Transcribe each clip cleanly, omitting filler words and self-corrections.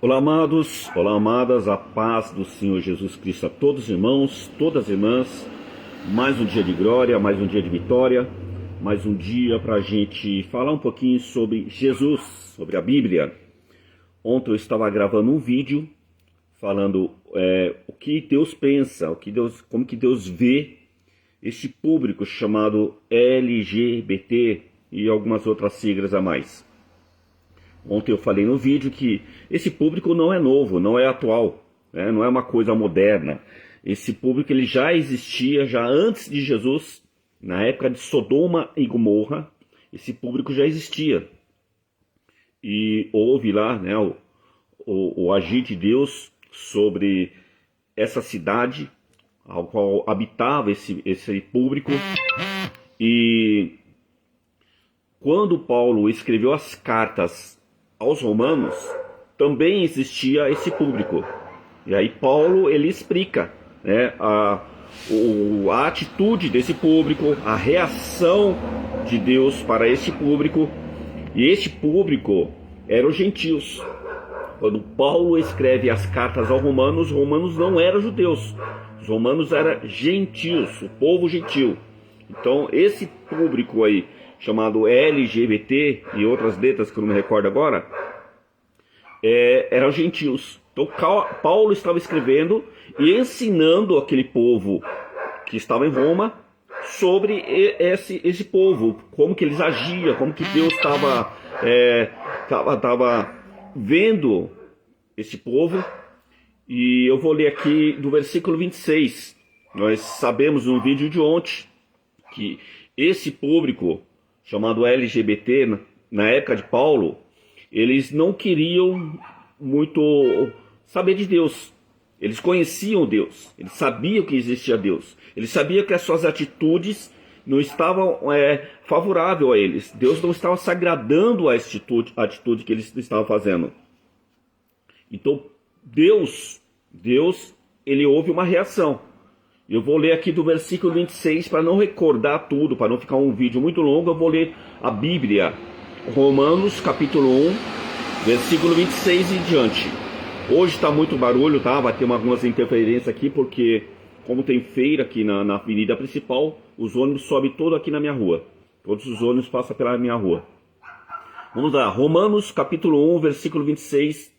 Olá, amados, olá, amadas, a paz do Senhor Jesus Cristo a todos os irmãos, todas as irmãs. Mais um dia de glória, mais um dia de vitória, mais um dia para a gente falar um pouquinho sobre Jesus, sobre a Bíblia. Ontem eu estava gravando um vídeo falando o que Deus pensa, como que Deus vê este público chamado LGBT e algumas outras siglas a mais. Ontem eu falei no vídeo que esse público não é novo, não é atual, né? Não é uma coisa moderna. Esse público ele já existia já antes de Jesus, na época de Sodoma e Gomorra, esse público já existia. E houve lá, né, o agir de Deus sobre essa cidade, ao qual habitava esse público. E quando Paulo escreveu as cartas aos romanos, também existia esse público. E aí Paulo ele explica, né, a atitude desse público, a reação de Deus para esse público. E este público eram os gentios. Quando Paulo escreve as cartas aos romanos, os romanos não eram judeus, os romanos eram gentios, o povo gentil. Então esse público aí, chamado LGBT e outras letras que eu não me recordo agora, eram gentios. Então Paulo estava escrevendo e ensinando aquele povo que estava em Roma sobre esse povo, como que eles agiam, como que Deus estava vendo esse povo. E eu vou ler aqui do versículo 26. Nós sabemos no vídeo de ontem que esse público chamado LGBT, na época de Paulo, eles não queriam muito saber de Deus. Eles conheciam Deus, eles sabiam que existia Deus, eles sabiam que as suas atitudes não estavam favoráveis a eles. Deus não estava se agradando a atitude que eles estavam fazendo. Então Deus, ele houve uma reação. Eu vou ler aqui do versículo 26, para não recordar tudo, para não ficar um vídeo muito longo, eu vou ler a Bíblia. Romanos, capítulo 1, versículo 26 e diante. Hoje está muito barulho, tá? Vai ter algumas interferências aqui, porque como tem feira aqui na avenida principal, os ônibus sobem todo aqui na minha rua. Todos os ônibus passam pela minha rua. Vamos lá, Romanos, capítulo 1, versículo 26,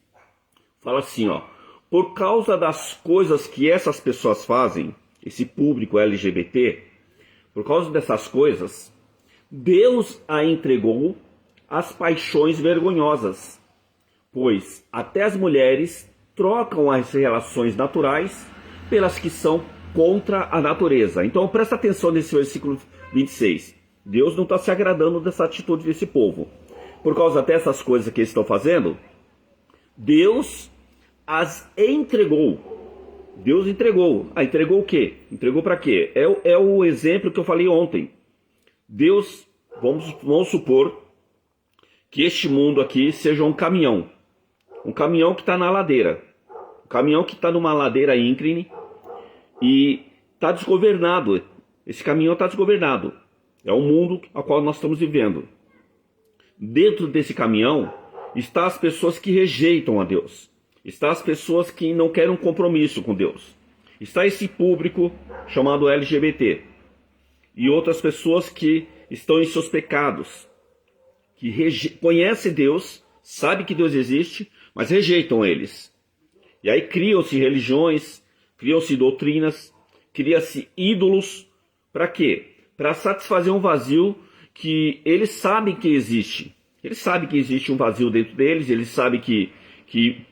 fala assim, ó. Por causa das coisas que essas pessoas fazem, esse público LGBT, por causa dessas coisas, Deus a entregou às paixões vergonhosas, pois até as mulheres trocam as relações naturais pelas que são contra a natureza. Então presta atenção nesse versículo 26. Deus não está se agradando dessa atitude desse povo. Por causa dessas coisas que eles estão fazendo, Deus as entregou. Deus entregou. Entregou o quê? Entregou para quê? É o exemplo que eu falei ontem. Deus, vamos supor que este mundo aqui seja um caminhão. Um caminhão que está na ladeira. Um caminhão que está numa ladeira íngreme e está desgovernado. Esse caminhão está desgovernado. É o mundo ao qual nós estamos vivendo. Dentro desse caminhão estão as pessoas que rejeitam a Deus. Está as pessoas que não querem um compromisso com Deus. Está esse público chamado LGBT. E outras pessoas que estão em seus pecados. Que conhecem Deus, sabem que Deus existe, mas rejeitam eles. E aí criam-se religiões, criam-se doutrinas, criam-se ídolos. Para quê? Para satisfazer um vazio que eles sabem que existe. Eles sabem que existe um vazio dentro deles, eles sabem que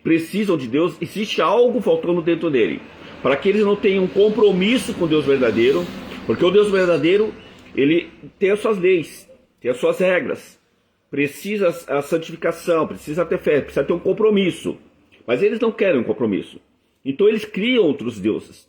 precisam de Deus, existe algo faltando dentro dele, para que eles não tenham um compromisso com Deus verdadeiro, porque o Deus verdadeiro, ele tem as suas leis, tem as suas regras, precisa a santificação, precisa ter fé, precisa ter um compromisso, mas eles não querem um compromisso, então eles criam outros deuses,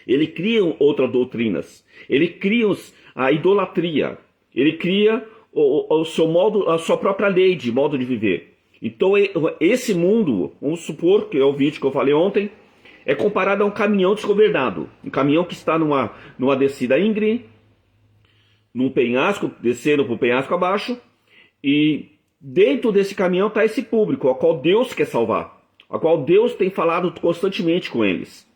eles criam outras doutrinas, eles criam a idolatria, ele cria o seu modo, a sua própria lei de modo de viver. Então esse mundo, vamos supor que é o vídeo que eu falei ontem, é comparado a um caminhão desgovernado. Um caminhão que está numa descida íngreme, num penhasco, descendo para o penhasco abaixo, e dentro desse caminhão está esse público, ao qual Deus quer salvar, a qual Deus tem falado constantemente com eles.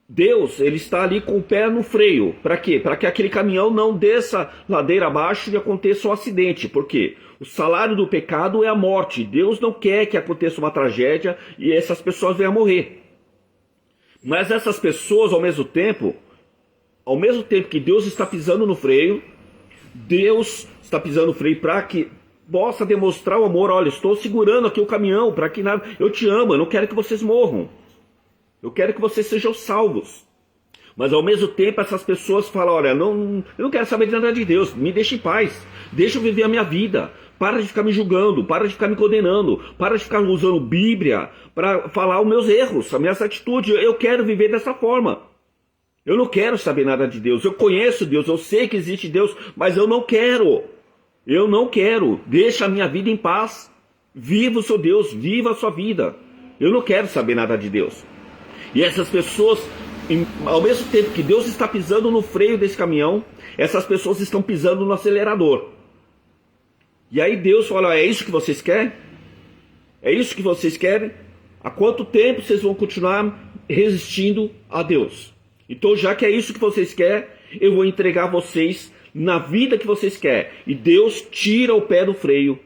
Deus, ele está ali com o pé no freio. Para quê? Para que aquele caminhão não desça ladeira abaixo e aconteça um acidente. Por quê? O salário do pecado é a morte. Deus não quer que aconteça uma tragédia e essas pessoas venham a morrer. Mas essas pessoas, ao mesmo tempo que Deus está pisando no freio, Deus está pisando no freio para que possa demonstrar o amor. Olha, estou segurando aqui o caminhão para que nada. Eu te amo, eu não quero que vocês morram. Eu quero que vocês sejam salvos. Mas ao mesmo tempo essas pessoas falam, olha, eu não quero saber de nada de Deus, me deixe em paz, deixa eu viver a minha vida, para de ficar me julgando, para de ficar me condenando, para de ficar usando Bíblia para falar os meus erros, as minhas atitudes. Eu quero viver dessa forma. Eu não quero saber nada de Deus, eu conheço Deus, eu sei que existe Deus, mas eu não quero. Eu não quero, deixa a minha vida em paz. Viva o seu Deus, viva a sua vida. Eu não quero saber nada de Deus. E essas pessoas, ao mesmo tempo que Deus está pisando no freio desse caminhão, essas pessoas estão pisando no acelerador. E aí Deus fala, é isso que vocês querem? É isso que vocês querem? Há quanto tempo vocês vão continuar resistindo a Deus? Então, já que é isso que vocês querem, eu vou entregar vocês na vida que vocês querem. E Deus tira o pé do freio.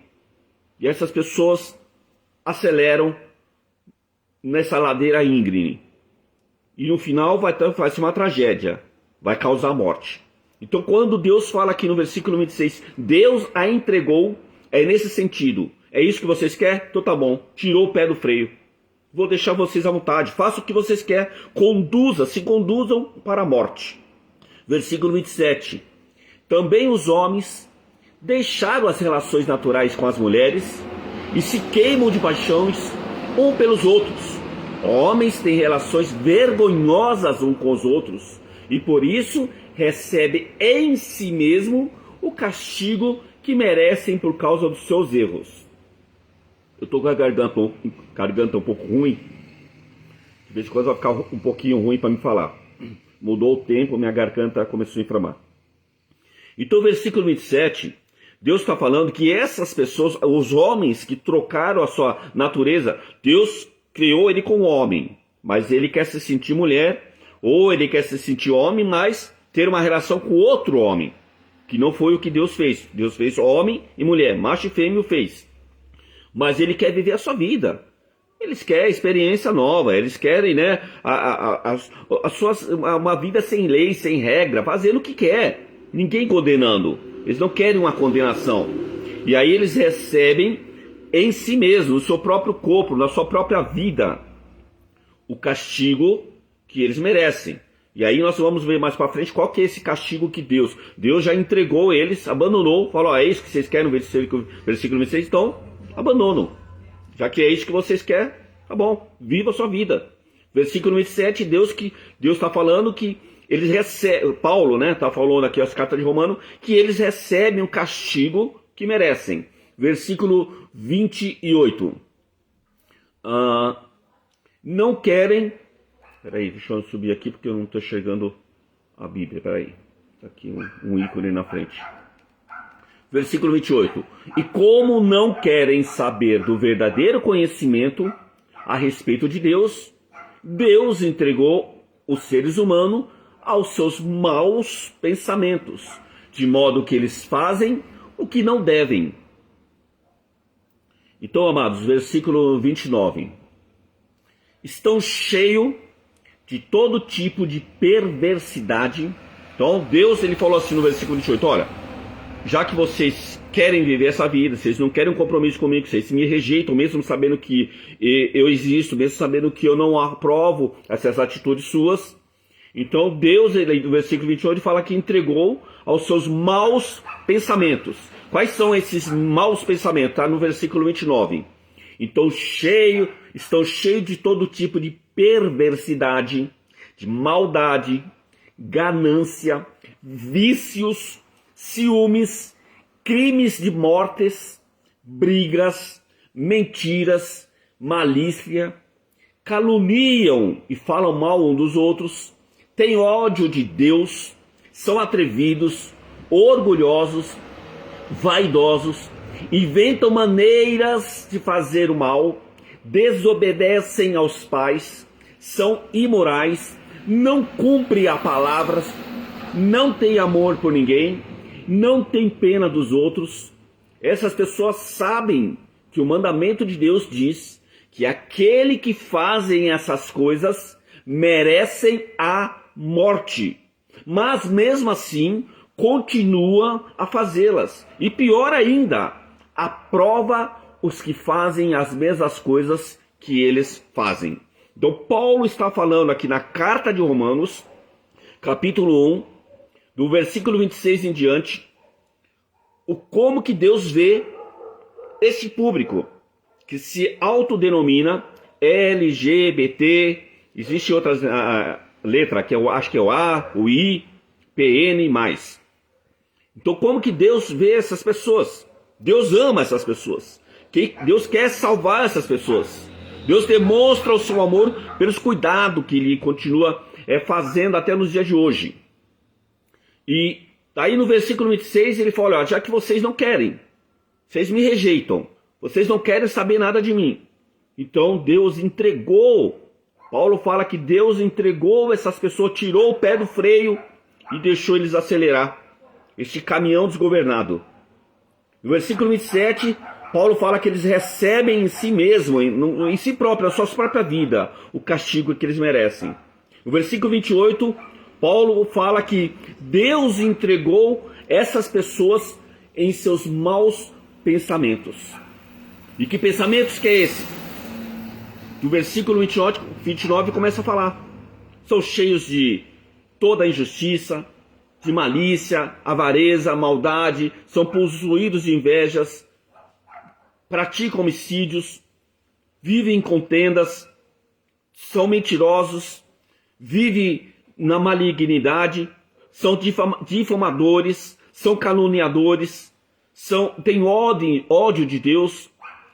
E essas pessoas aceleram nessa ladeira íngreme. E no final vai ser uma tragédia. Vai causar morte. Então quando Deus fala aqui no versículo 26, Deus a entregou, é nesse sentido. É isso que vocês querem? Então tá bom. Tirou o pé do freio. Vou deixar vocês à vontade. Faça o que vocês querem. Se conduzam para a morte. Versículo 27. Também os homens deixaram as relações naturais com as mulheres e se queimam de paixões um pelos outros. Homens têm relações vergonhosas uns com os outros e por isso recebem em si mesmo o castigo que merecem por causa dos seus erros. Eu estou com a garganta um pouco ruim. De vez em quando vai ficar um pouquinho ruim para me falar. Mudou o tempo, minha garganta começou a inflamar. Então, versículo 27, Deus está falando que essas pessoas, os homens que trocaram a sua natureza, Deus criou ele como homem, mas ele quer se sentir mulher, ou ele quer se sentir homem, mas ter uma relação com outro homem, que não foi o que Deus fez. Deus fez homem e mulher, macho e fêmea fez. Mas ele quer viver a sua vida. Eles querem experiência nova, eles querem, né, uma vida sem lei, sem regra, fazendo o que quer. Ninguém condenando. Eles não querem uma condenação. E aí eles recebem em si mesmo, no seu próprio corpo, na sua própria vida, o castigo que eles merecem. E aí nós vamos ver mais para frente qual que é esse castigo que Deus já entregou eles, abandonou, falou, é isso que vocês querem no versículo 26, então abandonam. Já que é isso que vocês querem, tá bom, viva a sua vida. Versículo 27, Deus está falando que eles recebem, Paulo, né, está falando aqui as cartas de Romano, que eles recebem o castigo que merecem. Versículo 28. Não querem... Peraí, deixa eu subir aqui porque eu não estou enxergando a Bíblia. Peraí, está aqui um ícone na frente. Versículo 28. E como não querem saber do verdadeiro conhecimento a respeito de Deus, Deus entregou os seres humanos aos seus maus pensamentos, de modo que eles fazem o que não devem. Então, amados, versículo 29. Estão cheios de todo tipo de perversidade. Então, Deus, ele falou assim no versículo 28, olha, já que vocês querem viver essa vida, vocês não querem um compromisso comigo, vocês me rejeitam, mesmo sabendo que eu existo, mesmo sabendo que eu não aprovo essas atitudes suas. Então, Deus, ele, no versículo 28, fala que entregou aos seus maus pensamentos. Quais são esses maus pensamentos? Está no versículo 29. Então, estão cheios de todo tipo de perversidade, de maldade, ganância, vícios, ciúmes, crimes de mortes, brigas, mentiras, malícia, caluniam e falam mal uns dos outros, têm ódio de Deus, são atrevidos, orgulhosos, vaidosos, inventam maneiras de fazer o mal, desobedecem aos pais, são imorais, não cumprem a palavra, não têm amor por ninguém, não têm pena dos outros. Essas pessoas sabem que o mandamento de Deus diz que aquele que fazem essas coisas merecem a morte, mas mesmo assim continua a fazê-las. E pior ainda, aprova os que fazem as mesmas coisas que eles fazem. Então Paulo está falando aqui na carta de Romanos, capítulo 1, do versículo 26 em diante, como que Deus vê esse público que se autodenomina LGBT, existe outras letras, que eu acho que é o A, o I, PN, mais. Então como que Deus vê essas pessoas? Deus ama essas pessoas. Deus quer salvar essas pessoas. Deus demonstra o seu amor pelos cuidados que Ele continua fazendo até nos dias de hoje. E aí no versículo 26 ele fala, olha, já que vocês não querem, vocês me rejeitam, vocês não querem saber nada de mim. Então Deus entregou, Paulo fala que Deus entregou essas pessoas, tirou o pé do freio e deixou eles acelerar este caminhão desgovernado. No versículo 27, Paulo fala que eles recebem em si mesmo, em si próprio, a sua própria vida, o castigo que eles merecem. No versículo 28, Paulo fala que Deus entregou essas pessoas em seus maus pensamentos. E que pensamentos que é esse? No versículo 29 começa a falar. São cheios de toda injustiça, de malícia, avareza, maldade, são possuídos de invejas, praticam homicídios, vivem em contendas, são mentirosos, vivem na malignidade, são difamadores, são caluniadores, têm ódio de Deus,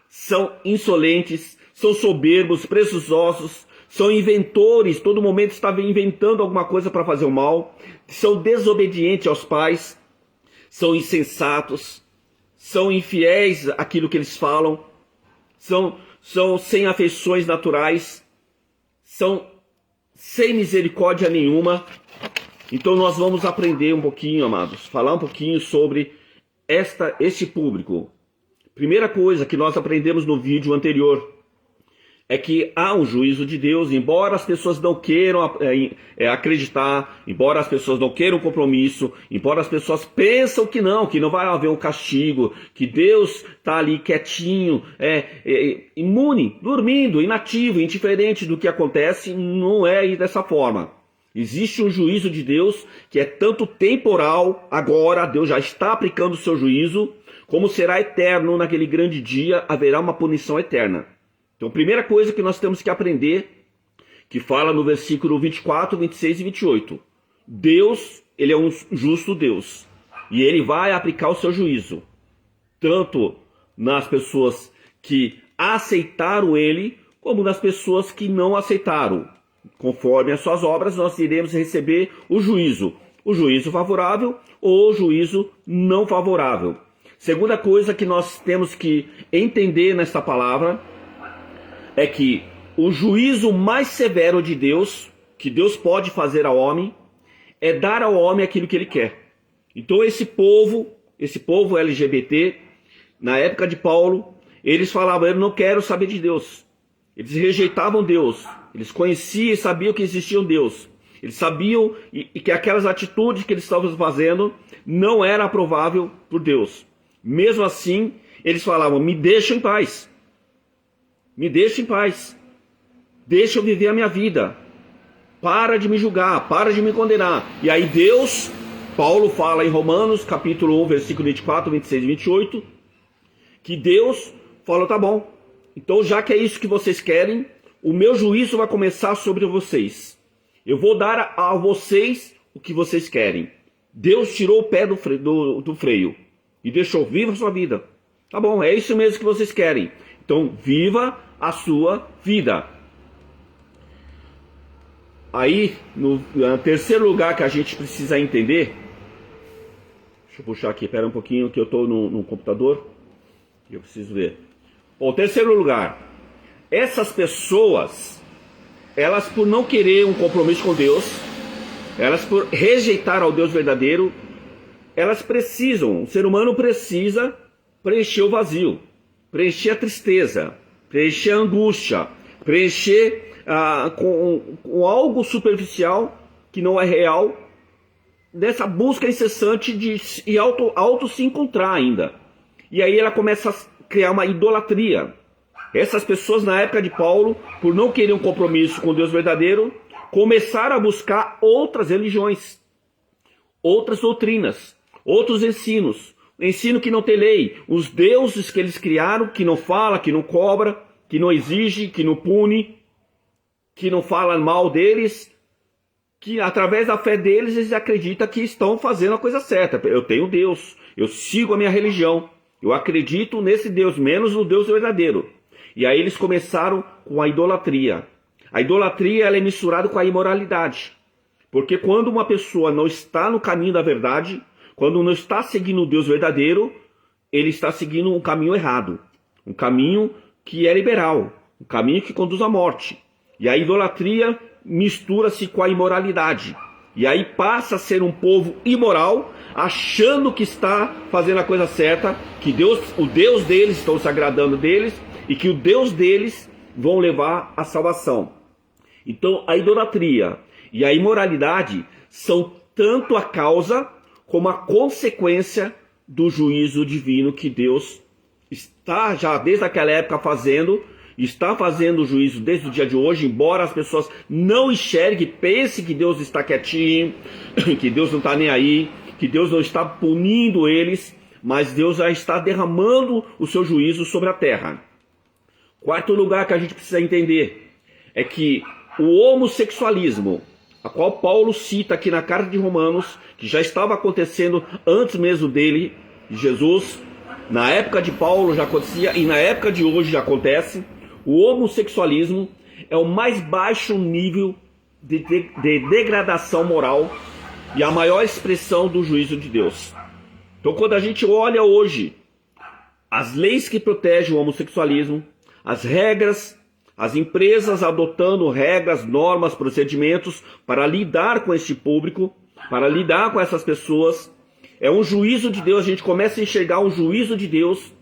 são insolentes, são soberbos, presunçosos, são inventores, todo momento está inventando alguma coisa para fazer o mal, são desobedientes aos pais, são insensatos, são infiéis àquilo que eles falam, são sem afeições naturais, são sem misericórdia nenhuma. Então nós vamos aprender um pouquinho, amados, falar um pouquinho sobre este público. Primeira coisa que nós aprendemos no vídeo anterior é que há um juízo de Deus, embora as pessoas não queiram acreditar, embora as pessoas não queiram compromisso, embora as pessoas pensam que não vai haver um castigo, que Deus está ali quietinho, imune, dormindo, inativo, indiferente do que acontece, não é dessa forma. Existe um juízo de Deus que é tanto temporal, agora Deus já está aplicando o seu juízo, como será eterno naquele grande dia, haverá uma punição eterna. Então, primeira coisa que nós temos que aprender, que fala no versículo 24, 26 e 28. Deus, Ele é um justo Deus. E Ele vai aplicar o seu juízo. Tanto nas pessoas que aceitaram Ele, como nas pessoas que não aceitaram. Conforme as suas obras, nós iremos receber o juízo. O juízo favorável ou o juízo não favorável. Segunda coisa que nós temos que entender nesta palavra é que o juízo mais severo de Deus, que Deus pode fazer ao homem, é dar ao homem aquilo que ele quer. Então esse povo LGBT, na época de Paulo, eles falavam, eu não quero saber de Deus. Eles rejeitavam Deus, eles conheciam e sabiam que existia um Deus. Eles sabiam e que aquelas atitudes que eles estavam fazendo não era aprovável por Deus. Mesmo assim, eles falavam, me deixa em paz. Me deixa em paz, deixa eu viver a minha vida, para de me julgar, para de me condenar. E aí Deus, Paulo fala em Romanos, capítulo 1, versículo 24, 26 e 28, que Deus falou, tá bom, então já que é isso que vocês querem, o meu juízo vai começar sobre vocês. Eu vou dar a vocês o que vocês querem. Deus tirou o pé do freio e deixou, viva a sua vida. Tá bom, é isso mesmo que vocês querem. Então, viva a sua vida. Aí, no terceiro lugar que a gente precisa entender, deixa eu puxar aqui, espera um pouquinho que eu estou no computador, e eu preciso ver. Bom, o terceiro lugar essas pessoas, elas por não querer um compromisso com Deus, elas por rejeitar ao Deus verdadeiro, elas precisam, o ser humano precisa preencher o vazio, preencher a tristeza, preencher a angústia, preencher com algo superficial que não é real, dessa busca incessante de auto se encontrar ainda. E aí ela começa a criar uma idolatria. Essas pessoas na época de Paulo, por não querer um compromisso com Deus verdadeiro, começaram a buscar outras religiões, outras doutrinas, outros ensinos. Ensino que não tem lei, os deuses que eles criaram, que não fala, que não cobra, que não exige, que não pune, que não fala mal deles, que através da fé deles eles acreditam que estão fazendo a coisa certa. Eu tenho Deus, eu sigo a minha religião, eu acredito nesse Deus, menos no Deus verdadeiro. E aí eles começaram com a idolatria. A idolatria ela é misturada com a imoralidade. Porque quando uma pessoa não está no caminho da verdade, quando não está seguindo o Deus verdadeiro, ele está seguindo um caminho errado. Um caminho que é liberal, um caminho que conduz à morte. E a idolatria mistura-se com a imoralidade. E aí passa a ser um povo imoral, achando que está fazendo a coisa certa, que o Deus deles está se agradando deles, e que o Deus deles vão levar à salvação. Então a idolatria e a imoralidade são tanto a causa como a consequência do juízo divino que Deus está já desde aquela época fazendo, está fazendo o juízo desde o dia de hoje, embora as pessoas não enxerguem, pensem que Deus está quietinho, que Deus não está nem aí, que Deus não está punindo eles, mas Deus já está derramando o seu juízo sobre a terra. Quarto lugar que a gente precisa entender é que o homossexualismo, a qual Paulo cita aqui na carta de Romanos, que já estava acontecendo antes mesmo dele, de Jesus, na época de Paulo já acontecia e na época de hoje já acontece. O homossexualismo é o mais baixo nível de degradação moral e a maior expressão do juízo de Deus. Então quando a gente olha hoje as leis que protegem o homossexualismo, as regras, as empresas adotando regras, normas, procedimentos para lidar com este público, para lidar com essas pessoas, é um juízo de Deus. A gente começa a enxergar um juízo de Deus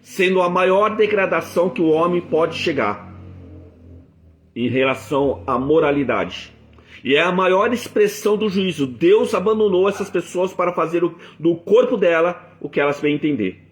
sendo a maior degradação que o homem pode chegar em relação à moralidade. E é a maior expressão do juízo. Deus abandonou essas pessoas para fazer do corpo dela o que elas bem entender.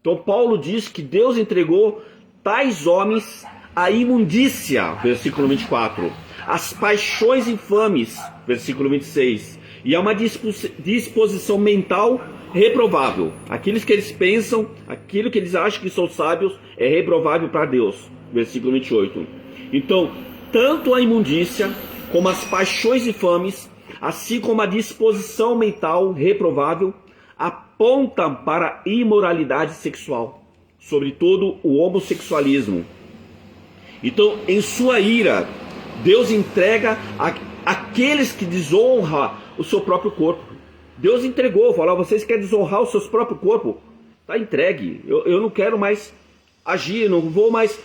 Então Paulo diz que Deus entregou tais homens à imundícia, versículo 24, as paixões infames, versículo 26, e a uma disposição mental reprovável. Aquilo que eles pensam, aquilo que eles acham que são sábios, é reprovável para Deus, versículo 28. Então, tanto a imundícia como as paixões infames, assim como a disposição mental reprovável, apontam para a imoralidade sexual, sobretudo o homossexualismo. Então, em sua ira, Deus entrega aqueles que desonram o seu próprio corpo. Deus entregou, falou: vocês querem desonrar o seu próprio corpo? Está entregue. Eu não quero mais agir, não vou mais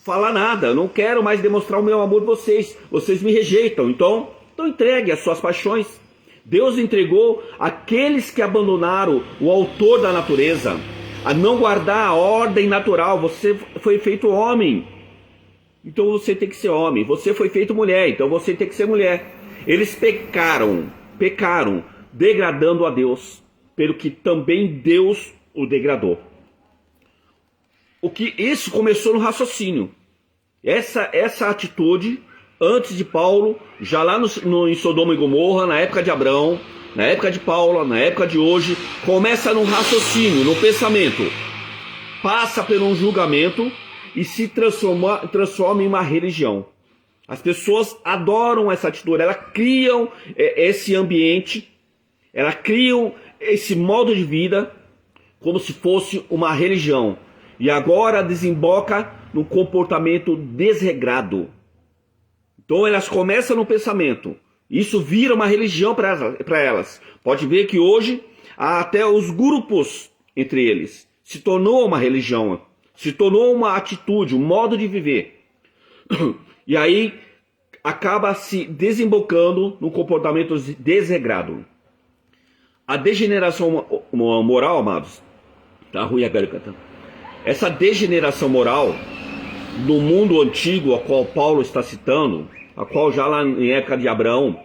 falar nada, eu não quero mais demonstrar o meu amor por vocês. Vocês me rejeitam, então entregue as suas paixões. Deus entregou aqueles que abandonaram o autor da natureza, a não guardar a ordem natural. Você foi feito homem, então você tem que ser homem. Você foi feito mulher, então você tem que ser mulher. Eles pecaram, degradando a Deus, pelo que também Deus o degradou. O que isso começou no raciocínio. Essa atitude, antes de Paulo, já lá em Sodoma e Gomorra, na época de Abraão, na época de Paulo, na época de hoje, começa no raciocínio, no pensamento, passa por um julgamento e se transforma em uma religião. As pessoas adoram essa atitude, elas criam esse ambiente, elas criam esse modo de vida como se fosse uma religião. E agora desemboca no comportamento desregrado. Então elas começam no pensamento. Isso vira uma religião para elas. Pode ver que hoje há até os grupos entre eles. Se tornou uma religião. Se tornou uma atitude, um modo de viver. E aí acaba se desembocando num comportamento desregrado. A degeneração moral, amados, tá ruim a garganta. Essa degeneração moral no mundo antigo a qual Paulo está citando, a qual já lá em época de Abraão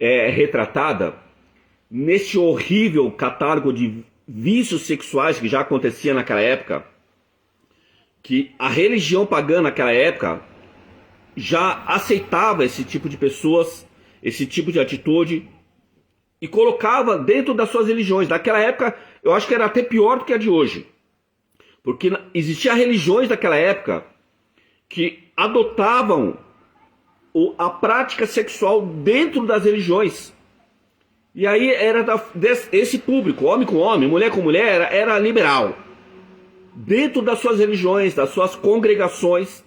é retratada, nesse horrível catálogo de vícios sexuais que já acontecia naquela época, que a religião pagã naquela época já aceitava esse tipo de pessoas, esse tipo de atitude, e colocava dentro das suas religiões. Naquela época, eu acho que era até pior do que a de hoje. Porque existiam religiões daquela época que adotavam a prática sexual dentro das religiões. E aí era esse público, homem com homem, mulher com mulher, era liberal. Dentro das suas religiões, das suas congregações,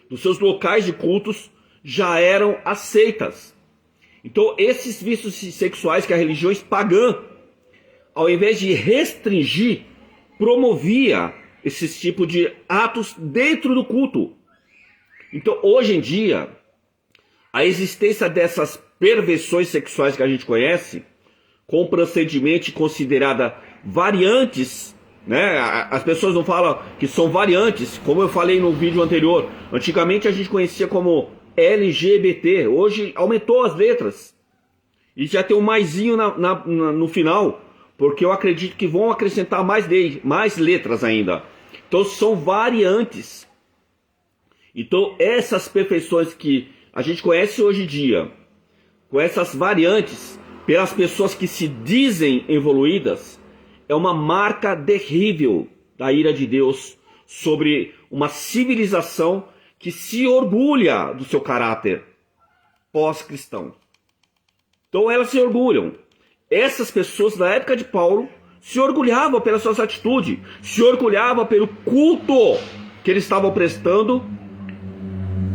dos seus locais de cultos, já eram aceitas. Então esses vícios sexuais que as religiões pagãs, ao invés de restringir, promovia esses tipos de atos dentro do culto. Então hoje em dia, a existência dessas perversões sexuais que a gente conhece, compreensivelmente considerada variantes, né? As pessoas não falam que são variantes, como eu falei no vídeo anterior. Antigamente a gente conhecia como LGBT, hoje aumentou as letras. E já tem um maisinho no final, porque eu acredito que vão acrescentar mais letras ainda. Então são variantes. Então essas perfeições que a gente conhece hoje em dia, com essas variantes, pelas pessoas que se dizem evoluídas, é uma marca terrível da ira de Deus sobre uma civilização que se orgulha do seu caráter pós-cristão. Então elas se orgulham. Essas pessoas na época de Paulo se orgulhavam pelas suas atitudes, se orgulhavam pelo culto que eles estavam prestando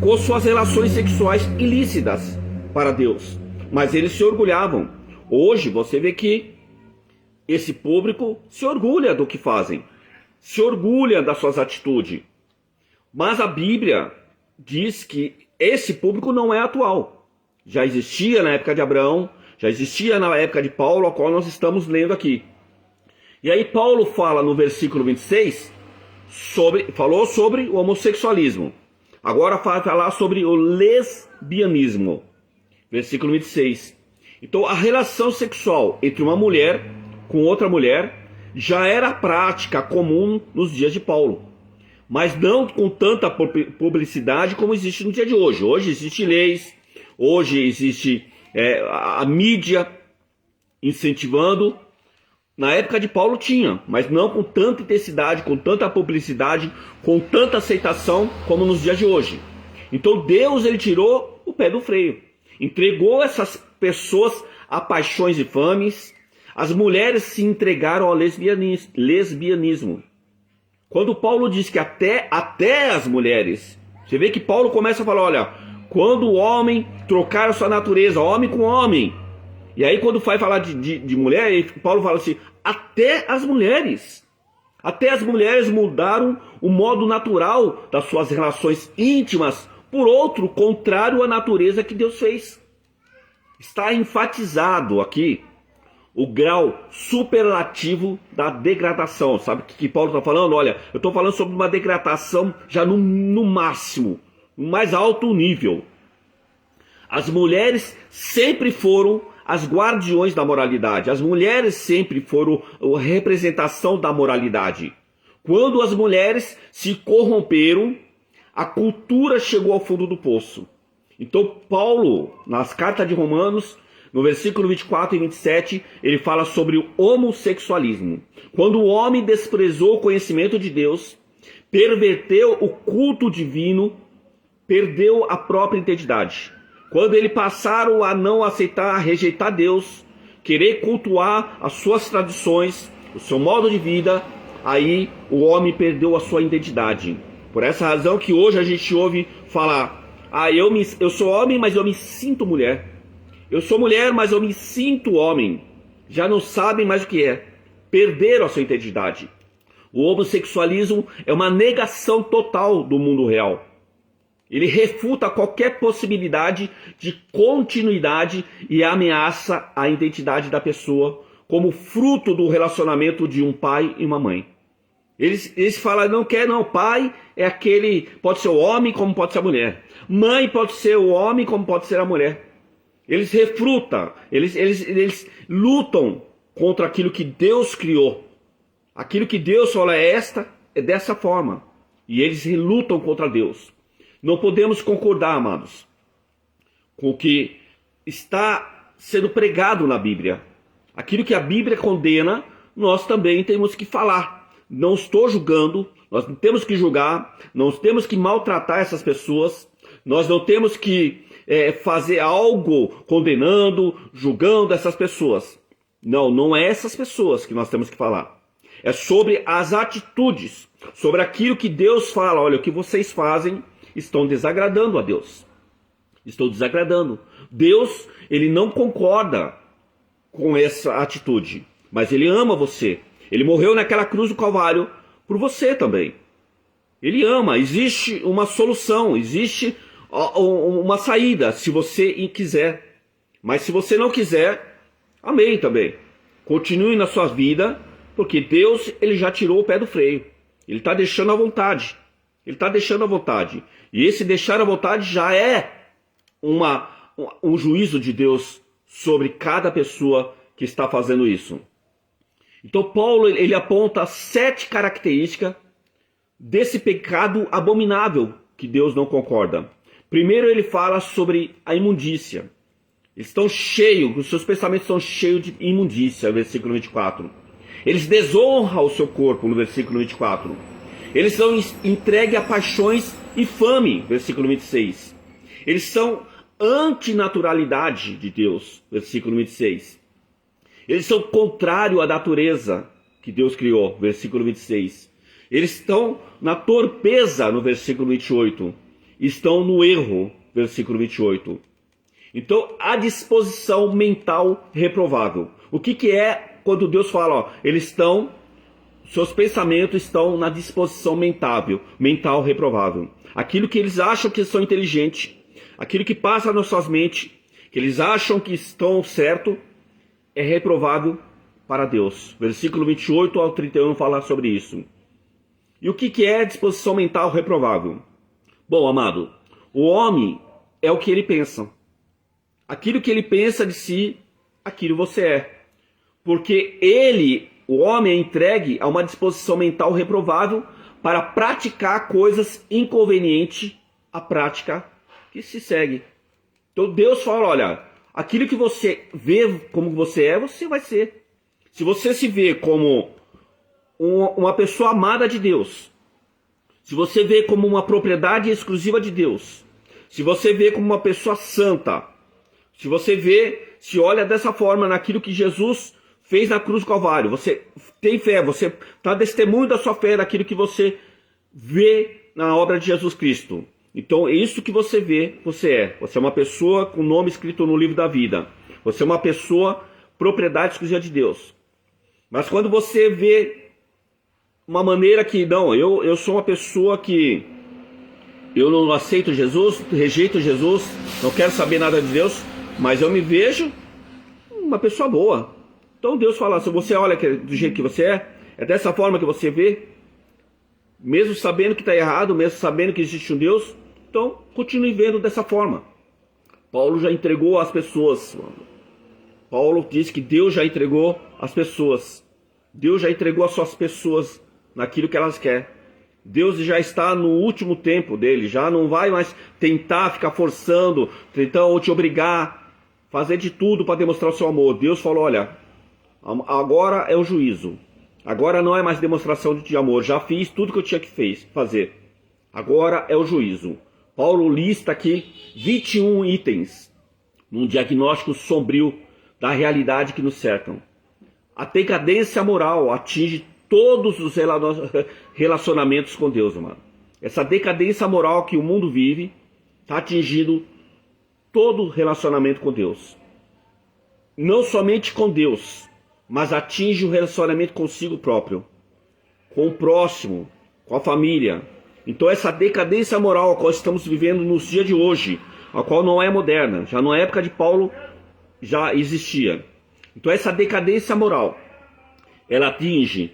com suas relações sexuais ilícitas para Deus. Mas eles se orgulhavam. Hoje você vê que esse público se orgulha do que fazem, se orgulha das suas atitudes. Mas a Bíblia diz que esse público não é atual. Já existia na época de Abraão, já existia na época de Paulo, a qual nós estamos lendo aqui. E aí Paulo fala no versículo 26, falou sobre o homossexualismo. Agora vai falar sobre o lesbianismo. Versículo 26. Então a relação sexual entre uma mulher com outra mulher já era prática comum nos dias de Paulo. Mas não com tanta publicidade como existe no dia de hoje. Hoje existem leis, hoje existe a mídia incentivando. Na época de Paulo tinha, mas não com tanta intensidade, com tanta publicidade, com tanta aceitação como nos dias de hoje. Então Deus ele tirou o pé do freio. Entregou essas pessoas a paixões infames. As mulheres se entregaram ao lesbianismo. Quando Paulo diz que até as mulheres, você vê que Paulo começa a falar, olha, quando o homem trocar a sua natureza, homem com homem. E aí quando vai falar de mulher, Paulo fala assim, até as mulheres mudaram o modo natural das suas relações íntimas por outro, contrário à natureza que Deus fez. Está enfatizado aqui o grau superlativo da degradação. Sabe o que Paulo está falando? Olha, eu estou falando sobre uma degradação já no máximo, no mais alto nível. As mulheres sempre foram as guardiões da moralidade. As mulheres sempre foram a representação da moralidade. Quando as mulheres se corromperam, a cultura chegou ao fundo do poço. Então Paulo, nas cartas de Romanos, no versículo 24 e 27, ele fala sobre o homossexualismo. Quando o homem desprezou o conhecimento de Deus, perverteu o culto divino, perdeu a própria identidade. Quando eles passaram a não aceitar, a rejeitar Deus, querer cultuar as suas tradições, o seu modo de vida, aí o homem perdeu a sua identidade. Por essa razão que hoje a gente ouve falar, eu sou homem, mas eu me sinto mulher. Eu sou mulher, mas eu me sinto homem. Já não sabem mais o que é. Perderam a sua identidade. O homossexualismo é uma negação total do mundo real. Ele refuta qualquer possibilidade de continuidade e ameaça a identidade da pessoa como fruto do relacionamento de um pai e uma mãe. Eles falam, não quer não, pai é aquele, pode ser o homem como pode ser a mulher. Mãe pode ser o homem como pode ser a mulher. Eles refutam, eles lutam contra aquilo que Deus criou. Aquilo que Deus fala é dessa forma. E eles lutam contra Deus. Não podemos concordar, amados, com o que está sendo pregado na Bíblia. Aquilo que a Bíblia condena, nós também temos que falar. Não estou julgando, nós não temos que julgar, não temos que maltratar essas pessoas, nós não temos que fazer algo condenando, julgando essas pessoas. Não é essas pessoas que nós temos que falar. É sobre as atitudes, sobre aquilo que Deus fala. Olha, o que vocês fazem estão desagradando a Deus. Estão desagradando. Deus, ele não concorda com essa atitude, mas ele ama você. Ele morreu naquela cruz do Calvário por você também. Ele ama. Existe uma solução, existe uma saída, se você quiser. Mas se você não quiser, amém também. Continue na sua vida, porque Deus, ele já tirou o pé do freio. Ele está deixando à vontade. Ele está deixando à vontade. E esse deixar à vontade já é um juízo de Deus sobre cada pessoa que está fazendo isso. Então Paulo, ele aponta 7 características desse pecado abominável que Deus não concorda. Primeiro ele fala sobre a imundícia. Eles estão cheios, os seus pensamentos estão cheios de imundícia, versículo 24. Eles desonram o seu corpo, no versículo 24. Eles são entregues a paixões e fome, versículo 26. Eles são antinaturalidade de Deus, versículo 26. Eles são contrários à natureza que Deus criou, versículo 26. Eles estão na torpeza, no versículo 28. Estão no erro, versículo 28. Então, a disposição mental reprovável. O que é quando Deus fala, ó, seus pensamentos estão na disposição mental reprovável. Aquilo que eles acham que são inteligentes, aquilo que passa nas suas mentes, que eles acham que estão certo, é reprovável para Deus. Versículo 28 ao 31 fala sobre isso. E o que é disposição mental reprovável? Bom, amado, o homem é o que ele pensa. Aquilo que ele pensa de si, aquilo você é. Porque o homem é entregue a uma disposição mental reprovável para praticar coisas inconvenientes à prática que se segue. Então Deus fala, olha, aquilo que você vê como você vai ser. Se você se vê como uma pessoa amada de Deus, se você vê como uma propriedade exclusiva de Deus, se você vê como uma pessoa santa, se você se olha dessa forma naquilo que Jesus fez na cruz do Calvário, você tem fé, você está testemunho da sua fé naquilo que você vê na obra de Jesus Cristo. Então, isso que você vê, você é. Você é uma pessoa com nome escrito no livro da vida. Você é uma pessoa, propriedade exclusiva de Deus. Mas quando você vê uma maneira que, não, eu sou uma pessoa que eu não aceito Jesus, rejeito Jesus, não quero saber nada de Deus, mas eu me vejo uma pessoa boa. Então Deus fala, se você olha do jeito que você é dessa forma que você vê, mesmo sabendo que está errado, mesmo sabendo que existe um Deus, então continue vendo dessa forma. Paulo já entregou as pessoas. Paulo diz que Deus já entregou as pessoas. Deus já entregou as suas pessoas naquilo que elas querem. Deus já está no último tempo dele, já não vai mais tentar ficar forçando, tentando te obrigar, fazer de tudo para demonstrar o seu amor. Deus falou, olha, agora é o juízo. Agora não é mais demonstração de amor. Já fiz tudo que eu tinha que fazer. Agora é o juízo. Paulo lista aqui 21 itens num diagnóstico sombrio da realidade que nos cercam. A decadência moral atinge todos os relacionamentos com Deus, mano. Essa decadência moral que o mundo vive está atingindo todo relacionamento com Deus. Não somente com Deus, mas atinge o relacionamento consigo próprio. com o próximo, com a família. Então essa decadência moral a qual estamos vivendo nos dias de hoje, a qual não é moderna, já na época de Paulo já existia. Então essa decadência moral, ela atinge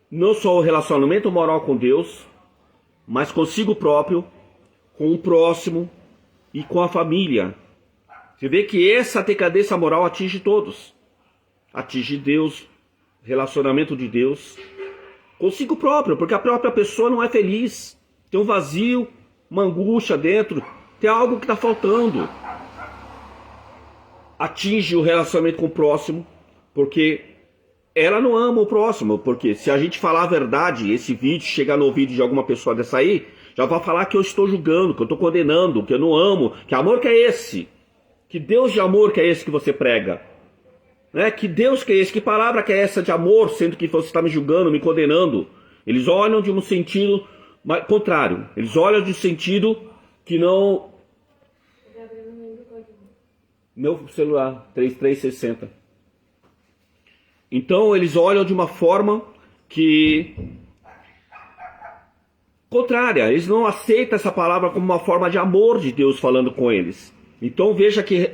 não só o relacionamento moral com Deus, mas consigo próprio, com o próximo e com a família. Você vê que essa decadência moral atinge todos. Atinge Deus, relacionamento de Deus, consigo próprio, porque a própria pessoa não é feliz. Tem um vazio, uma angústia dentro, tem algo que está faltando. Atinge o relacionamento com o próximo, porque ela não ama o próximo. Porque se a gente falar a verdade, esse vídeo chegar no ouvido de alguma pessoa dessa aí, já vai falar que eu estou julgando, que eu estou condenando, que eu não amo, que amor que é esse? Que Deus de amor que é esse que você prega? Né? Que Deus que é esse? Que palavra que é essa de amor, sendo que você está me julgando, me condenando? Eles olham de um sentido contrário. Eles olham de um sentido que não... Meu celular, 3360. Então eles olham de uma forma que... contrária. Eles não aceitam essa palavra como uma forma de amor de Deus falando com eles. Então veja que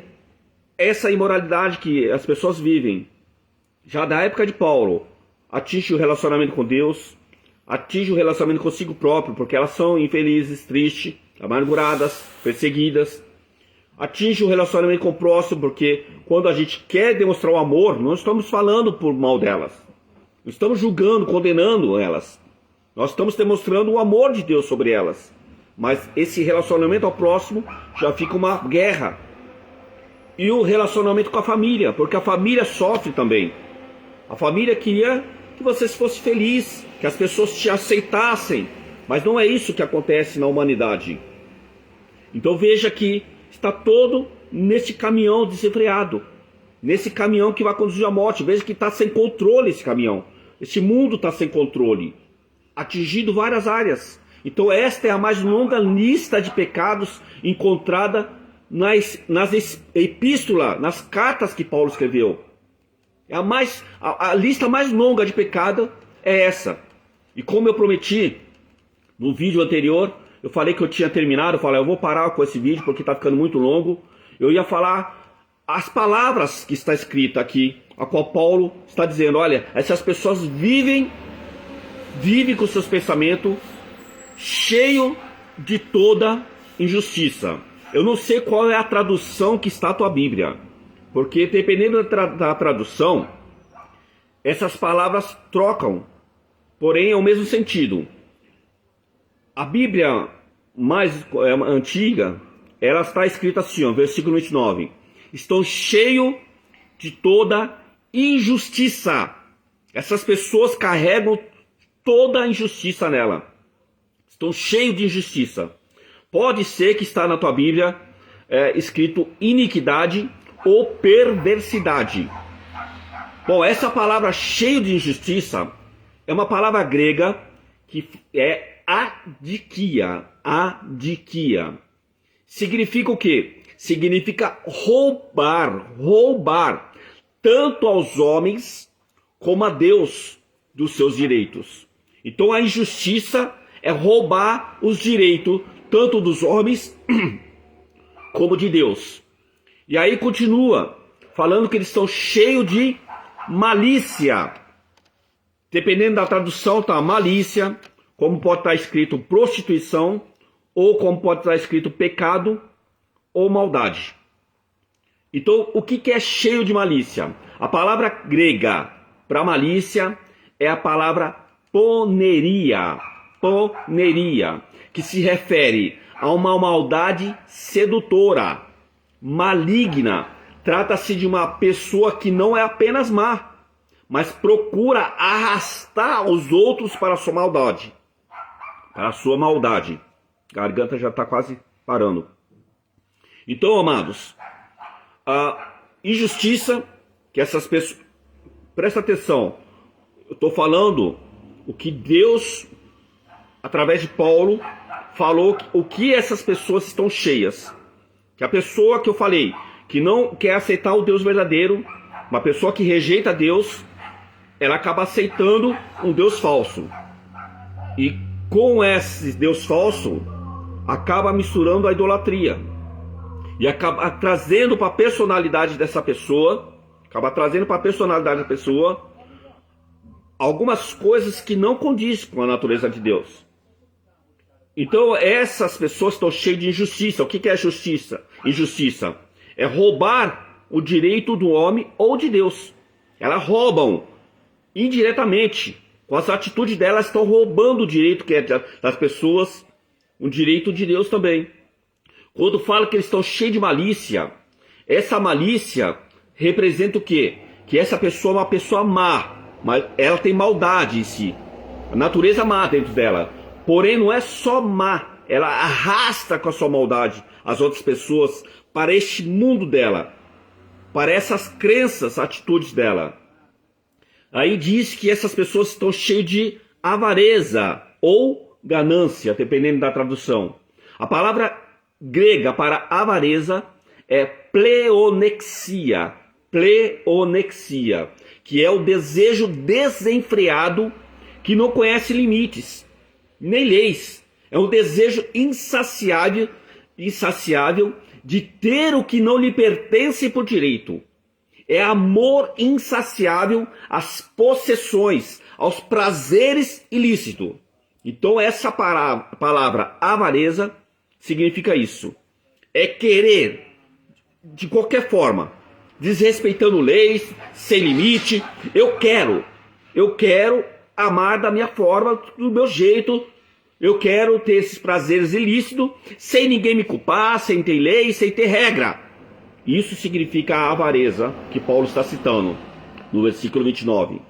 essa imoralidade que as pessoas vivem, já da época de Paulo, atinge o relacionamento com Deus, atinge o relacionamento consigo próprio, porque elas são infelizes, tristes, amarguradas, perseguidas. Atinge o relacionamento com o próximo, porque quando a gente quer demonstrar o amor, não estamos falando por mal delas. Não estamos julgando, condenando elas. Nós estamos demonstrando o amor de Deus sobre elas. Mas esse relacionamento ao próximo já fica uma guerra. E o relacionamento com a família, porque a família sofre também. A família queria que você fosse feliz, que as pessoas te aceitassem. Mas não é isso que acontece na humanidade. Então veja que está todo nesse caminhão desenfreado. Nesse caminhão que vai conduzir à morte. Veja que está sem controle esse caminhão. Esse mundo está sem controle. Atingindo várias áreas. Então esta é a mais longa lista de pecados encontrada nas epístolas, nas cartas que Paulo escreveu. A lista mais longa de pecado é essa. E como eu prometi no vídeo anterior, eu falei que eu tinha terminado, eu falei, eu vou parar com esse vídeo porque está ficando muito longo. Eu ia falar as palavras que está escrita aqui, a qual Paulo está dizendo, olha, essas pessoas vivem com seus pensamentos cheio de toda injustiça. Eu não sei qual é a tradução que está a tua Bíblia, porque dependendo da tradução, essas palavras trocam, porém é o mesmo sentido. A Bíblia mais antiga, ela está escrita assim, ó, versículo 29. Estão cheios de toda injustiça. Essas pessoas carregam toda a injustiça nela. Estão cheios de injustiça. Pode ser que está na tua Bíblia escrito iniquidade ou perversidade. Bom, essa palavra cheio de injustiça é uma palavra grega que é adikia. Adikia. Significa o quê? Significa roubar tanto aos homens como a Deus dos seus direitos. Então a injustiça é roubar os direitos tanto dos homens como de Deus. E aí continua falando que eles estão cheios de malícia. Dependendo da tradução, tá malícia, como pode estar escrito prostituição, ou como pode estar escrito pecado ou maldade. Então, o que é cheio de malícia? A palavra grega para malícia é a palavra poneria, que se refere a uma maldade sedutora, maligna. Trata-se de uma pessoa que não é apenas má, mas procura arrastar os outros para a sua maldade. Para a sua maldade. A garganta já está quase parando. Então, amados, a injustiça que essas pessoas... Presta atenção. Eu estou falando o que Deus, através de Paulo, falou, o que essas pessoas estão cheias. Que a pessoa que eu falei, que não quer aceitar o Deus verdadeiro, uma pessoa que rejeita Deus, ela acaba aceitando um Deus falso. E com esse Deus falso, acaba misturando a idolatria. E acaba trazendo para a personalidade dessa pessoa, algumas coisas que não condizem com a natureza de Deus. Então essas pessoas estão cheias de injustiça. O que é justiça? Injustiça é roubar o direito do homem ou de Deus. Elas roubam indiretamente. Com as atitudes delas, estão roubando o direito que é das pessoas, o direito de Deus também. Quando fala que eles estão cheios de malícia, essa malícia representa o quê? Que essa pessoa é uma pessoa má, mas ela tem maldade em si, a natureza má dentro dela. Porém, não é só má, ela arrasta com a sua maldade as outras pessoas para este mundo dela, para essas crenças, atitudes dela. Aí diz que essas pessoas estão cheias de avareza ou ganância, dependendo da tradução. A palavra grega para avareza é pleonexia, que é o desejo desenfreado que não conhece limites, nem leis. É um desejo insaciável de ter o que não lhe pertence por direito. É amor insaciável às possessões, aos prazeres ilícitos. Então essa palavra avareza significa isso. É querer, de qualquer forma, desrespeitando leis, sem limite. Eu quero amar da minha forma, do meu jeito. Eu quero ter esses prazeres ilícitos, sem ninguém me culpar, sem ter lei, sem ter regra. Isso significa a avareza que Paulo está citando no versículo 29.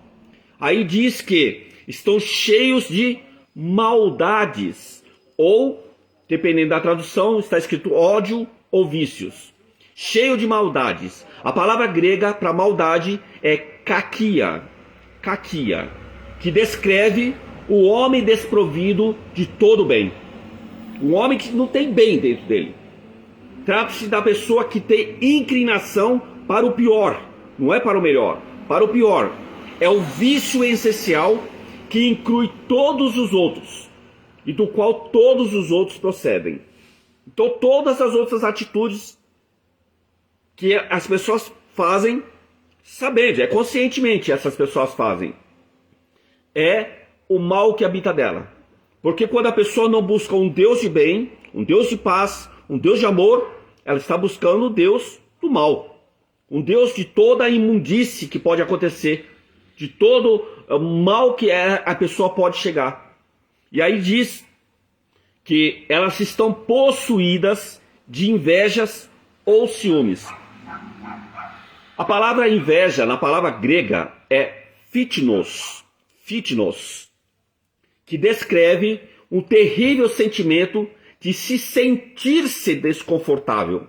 Aí diz que estão cheios de maldades, ou, dependendo da tradução, está escrito ódio ou vícios. Cheio de maldades. A palavra grega para maldade é kakia, que descreve o homem desprovido de todo bem. Um homem que não tem bem dentro dele. Trata-se da pessoa que tem inclinação para o pior, não é para o melhor, para o pior. É o vício essencial que inclui todos os outros, e do qual todos os outros procedem. Então todas as outras atitudes que as pessoas fazem, sabendo, conscientemente essas pessoas fazem, é o mal que habita dela. Porque quando a pessoa não busca um Deus de bem, um Deus de paz, um Deus de amor, ela está buscando o Deus do mal. Um Deus de toda a imundície que pode acontecer, de todo o mal que a pessoa pode chegar. E aí diz que elas estão possuídas de invejas ou ciúmes. A palavra inveja, na palavra grega, é phitnos, que descreve um terrível sentimento de se sentir-se desconfortável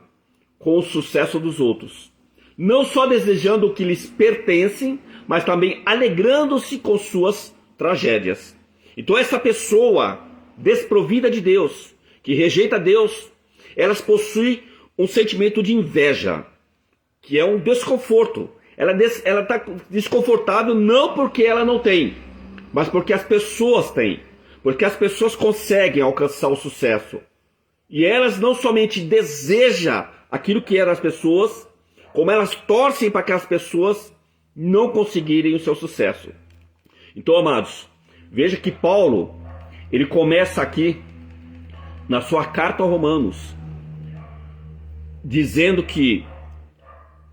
com o sucesso dos outros, não só desejando o que lhes pertence, mas também alegrando-se com suas tragédias. Então essa pessoa desprovida de Deus, que rejeita Deus, elas possuem um sentimento de inveja, que é um desconforto. Ela está desconfortável não porque ela não tem, mas porque as pessoas têm. Porque as pessoas conseguem alcançar o sucesso. E elas não somente desejam aquilo que eram as pessoas, como elas torcem para que as pessoas não conseguirem o seu sucesso. Então, amados, veja que Paulo, ele começa aqui na sua carta aos Romanos, dizendo que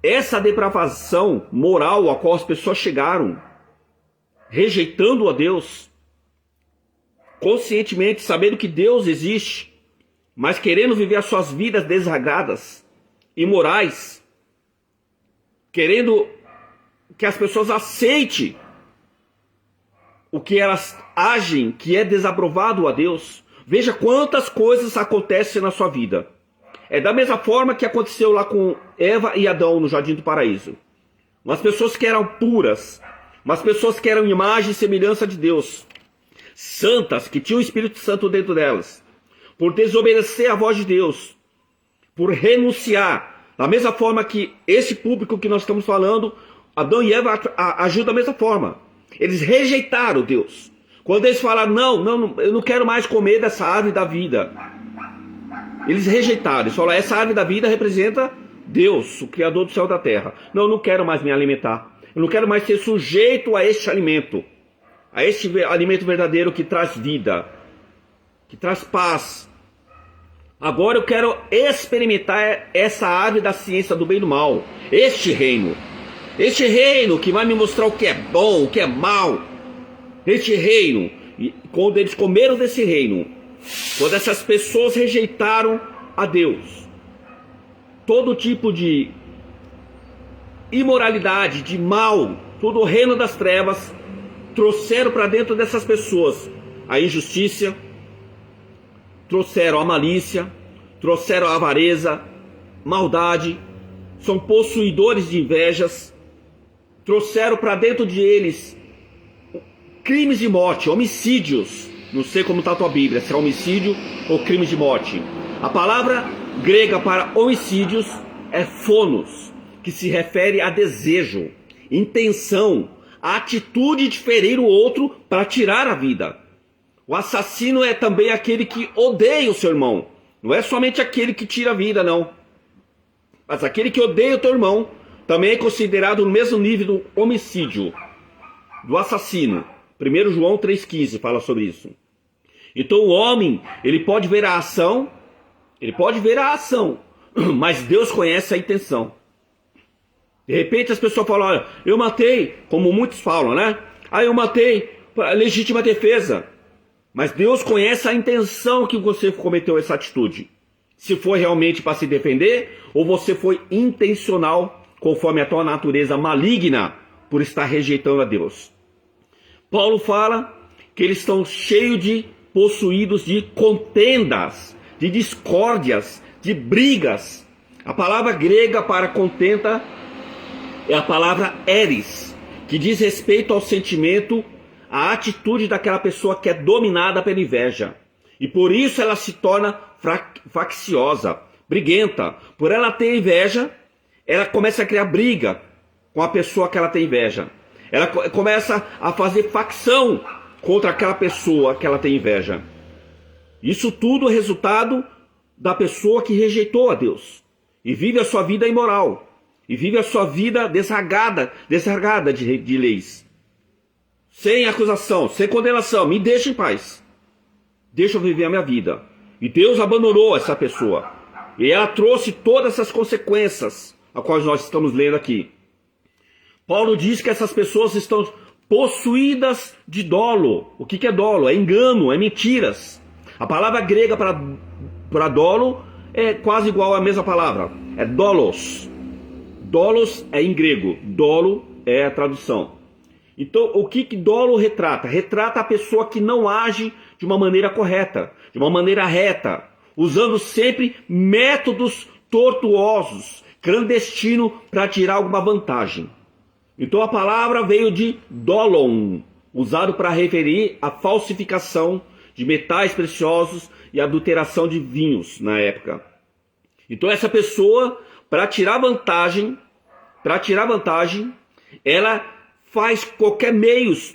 essa depravação moral a qual as pessoas chegaram, rejeitando a Deus, conscientemente sabendo que Deus existe, mas querendo viver as suas vidas desregradas, imorais, querendo que as pessoas aceitem o que elas agem, que é desaprovado a Deus. Veja quantas coisas acontecem na sua vida. É da mesma forma que aconteceu lá com Eva e Adão no Jardim do Paraíso. Umas pessoas que eram puras, umas pessoas que eram imagem e semelhança de Deus, santas, que tinham o Espírito Santo dentro delas, por desobedecer à voz de Deus, por renunciar, da mesma forma que esse público que nós estamos falando, Adão e Eva agiram da mesma forma. Eles rejeitaram Deus, Quando eles falaram, não, eu não quero mais comer dessa árvore da vida. Eles rejeitaram, eles falaram, essa árvore da vida representa Deus, o Criador do céu e da terra. Não, eu não quero mais me alimentar. Eu não quero mais ser sujeito a este alimento. A este alimento verdadeiro que traz vida, que traz paz. Agora eu quero experimentar essa árvore da ciência do bem e do mal. Este reino que vai me mostrar o que é bom, o que é mal. Este reino, e quando eles comeram desse reino, quando essas pessoas rejeitaram a Deus, todo tipo de imoralidade, de mal, todo o reino das trevas, trouxeram para dentro dessas pessoas a injustiça, trouxeram a malícia, trouxeram a avareza, maldade, são possuidores de invejas, trouxeram para dentro de eles crimes de morte, homicídios. Não sei como está a tua Bíblia, se é homicídio ou crime de morte. A palavra grega para homicídios é phonos, que se refere a desejo, intenção, a atitude de ferir o outro para tirar a vida. O assassino é também aquele que odeia o seu irmão. Não é somente aquele que tira a vida, não. Mas aquele que odeia o teu irmão também é considerado no mesmo nível do homicídio, do assassino. 1 João 3,15 fala sobre isso. Então o homem, ele pode ver a ação, mas Deus conhece a intenção. De repente as pessoas falam, olha, eu matei, como muitos falam, né? Eu matei para legítima defesa. Mas Deus conhece a intenção que você cometeu essa atitude. Se foi realmente para se defender, ou você foi intencional, conforme a tua natureza maligna, por estar rejeitando a Deus. Paulo fala que eles estão possuídos de contendas, de discórdias, de brigas. A palavra grega para contenda é a palavra eris, que diz respeito ao sentimento, à atitude daquela pessoa que é dominada pela inveja. E por isso ela se torna facciosa, briguenta. Por ela ter inveja, ela começa a criar briga com a pessoa que ela tem inveja. Ela começa a fazer facção contra aquela pessoa que ela tem inveja. Isso tudo é resultado da pessoa que rejeitou a Deus e vive a sua vida imoral, e vive a sua vida desargada de leis, sem acusação, sem condenação. Me deixa em paz, deixa eu viver a minha vida. E Deus abandonou essa pessoa, e ela trouxe todas essas consequências, a quais nós estamos lendo aqui. Paulo diz que essas pessoas estão possuídas de dolo. O que é dolo? É engano, é mentiras. A palavra grega para dolo é quase igual à mesma palavra. É dolos. Dolos é em grego. Dolo é a tradução. Então, o que dolo retrata? Retrata a pessoa que não age de uma maneira correta, de uma maneira reta, usando sempre métodos tortuosos, clandestinos, para tirar alguma vantagem. Então a palavra veio de dolon, usado para referir a falsificação de metais preciosos e adulteração de vinhos na época. Então essa pessoa, para tirar vantagem, ela faz qualquer meios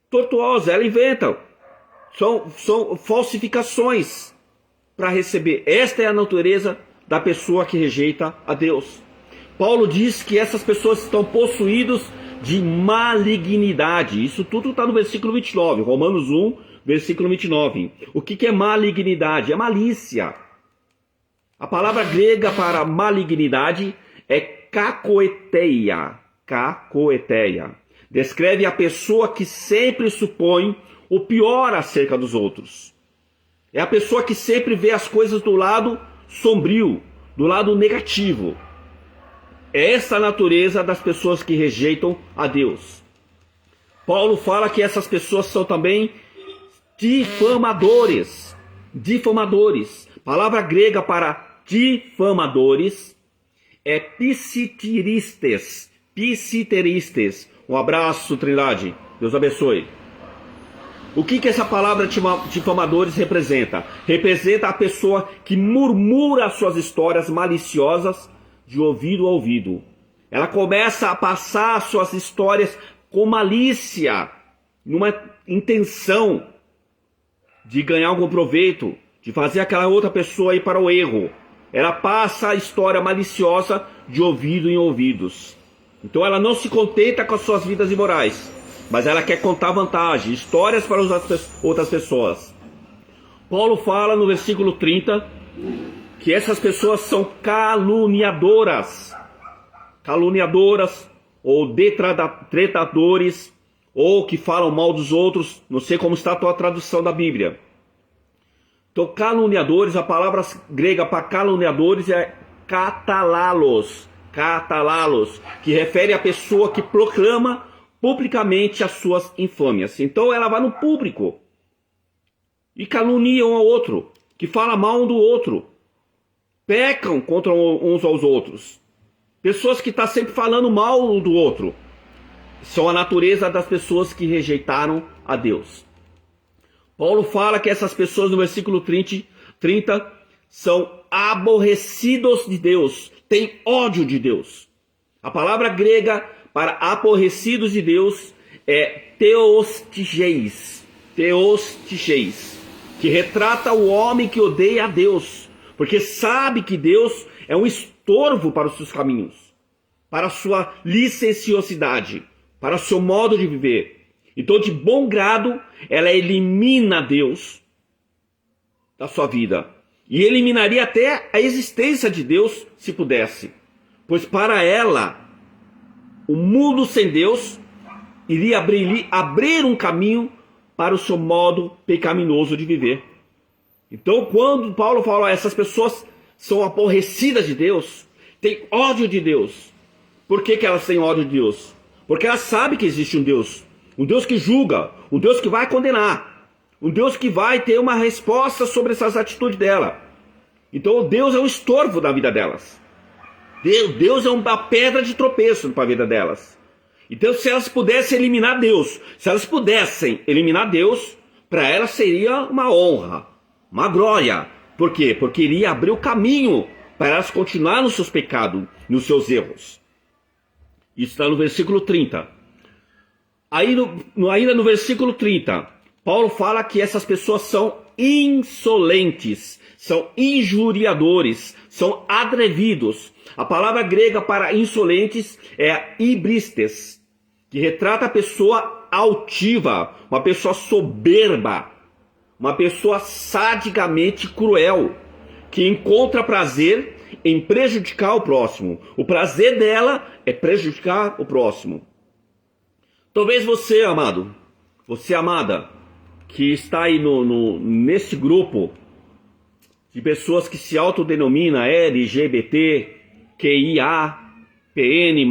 tortuosos, ela inventa. São falsificações para receber. Esta é a natureza da pessoa que rejeita a Deus. Paulo diz que essas pessoas estão possuídos de malignidade. Isso tudo está no versículo 29, Romanos 1, versículo 29. O que é malignidade? É malícia. A palavra grega para malignidade é kakoeteia. Kakoeteia. Descreve a pessoa que sempre supõe o pior acerca dos outros. É a pessoa que sempre vê as coisas do lado sombrio, do lado negativo. É essa a natureza das pessoas que rejeitam a Deus. Paulo fala que essas pessoas são também difamadores. Difamadores. Palavra grega para difamadores é psiteristes. Psiteristes. Um abraço, Trindade. Deus abençoe. O que essa palavra difamadores representa? Representa a pessoa que murmura suas histórias maliciosas de ouvido a ouvido. Ela começa a passar suas histórias com malícia, numa intenção de ganhar algum proveito, de fazer aquela outra pessoa ir para o erro. Ela passa a história maliciosa de ouvido em ouvidos. Então ela não se contenta com as suas vidas imorais, mas ela quer contar vantagem, histórias para outras pessoas. Paulo fala no versículo 30 que essas pessoas são caluniadoras. Caluniadoras ou detratadores, ou que falam mal dos outros. Não sei como está a tua tradução da Bíblia. Então, caluniadores, a palavra grega para caluniadores é katalalos, que refere à pessoa que proclama publicamente as suas infâmias. Então ela vai no público e calunia um ao outro, que fala mal um do outro, pecam contra uns aos outros. Pessoas que estão sempre falando mal um do outro. São a natureza das pessoas que rejeitaram a Deus. Paulo fala que essas pessoas no versículo 30 são aborrecidos de Deus, têm ódio de Deus. A palavra grega para aborrecidos de Deus é theostiges, que retrata o homem que odeia a Deus, porque sabe que Deus é um estorvo para os seus caminhos, para a sua licenciosidade, para o seu modo de viver. Então, de bom grado, ela elimina Deus da sua vida. E eliminaria até a existência de Deus, se pudesse. Pois para ela, o mundo sem Deus iria abrir um caminho para o seu modo pecaminoso de viver. Então, quando Paulo fala, essas pessoas são aborrecidas de Deus, têm ódio de Deus. Por que elas têm ódio de Deus? Porque elas sabem que existe um Deus que julga, um Deus que vai condenar, um Deus que vai ter uma resposta sobre essas atitudes dela. Então Deus é um estorvo na vida delas. Deus é uma pedra de tropeço para a vida delas. Então, se elas pudessem eliminar Deus, para elas seria uma honra, uma glória. Por quê? Porque iria abrir o caminho para elas continuar nos seus pecados, nos seus erros. Isso está no versículo 30. Ainda no versículo 30, Paulo fala que essas pessoas são insolentes, são injuriadores, são atrevidos. A palavra grega para insolentes é hibristes, que retrata a pessoa altiva, uma pessoa soberba, uma pessoa sadicamente cruel, que encontra prazer em prejudicar o próximo. O prazer dela é prejudicar o próximo. Talvez você, amado, você, amada, que está aí nesse grupo de pessoas que se autodenomina LGBT, QIA, PN+,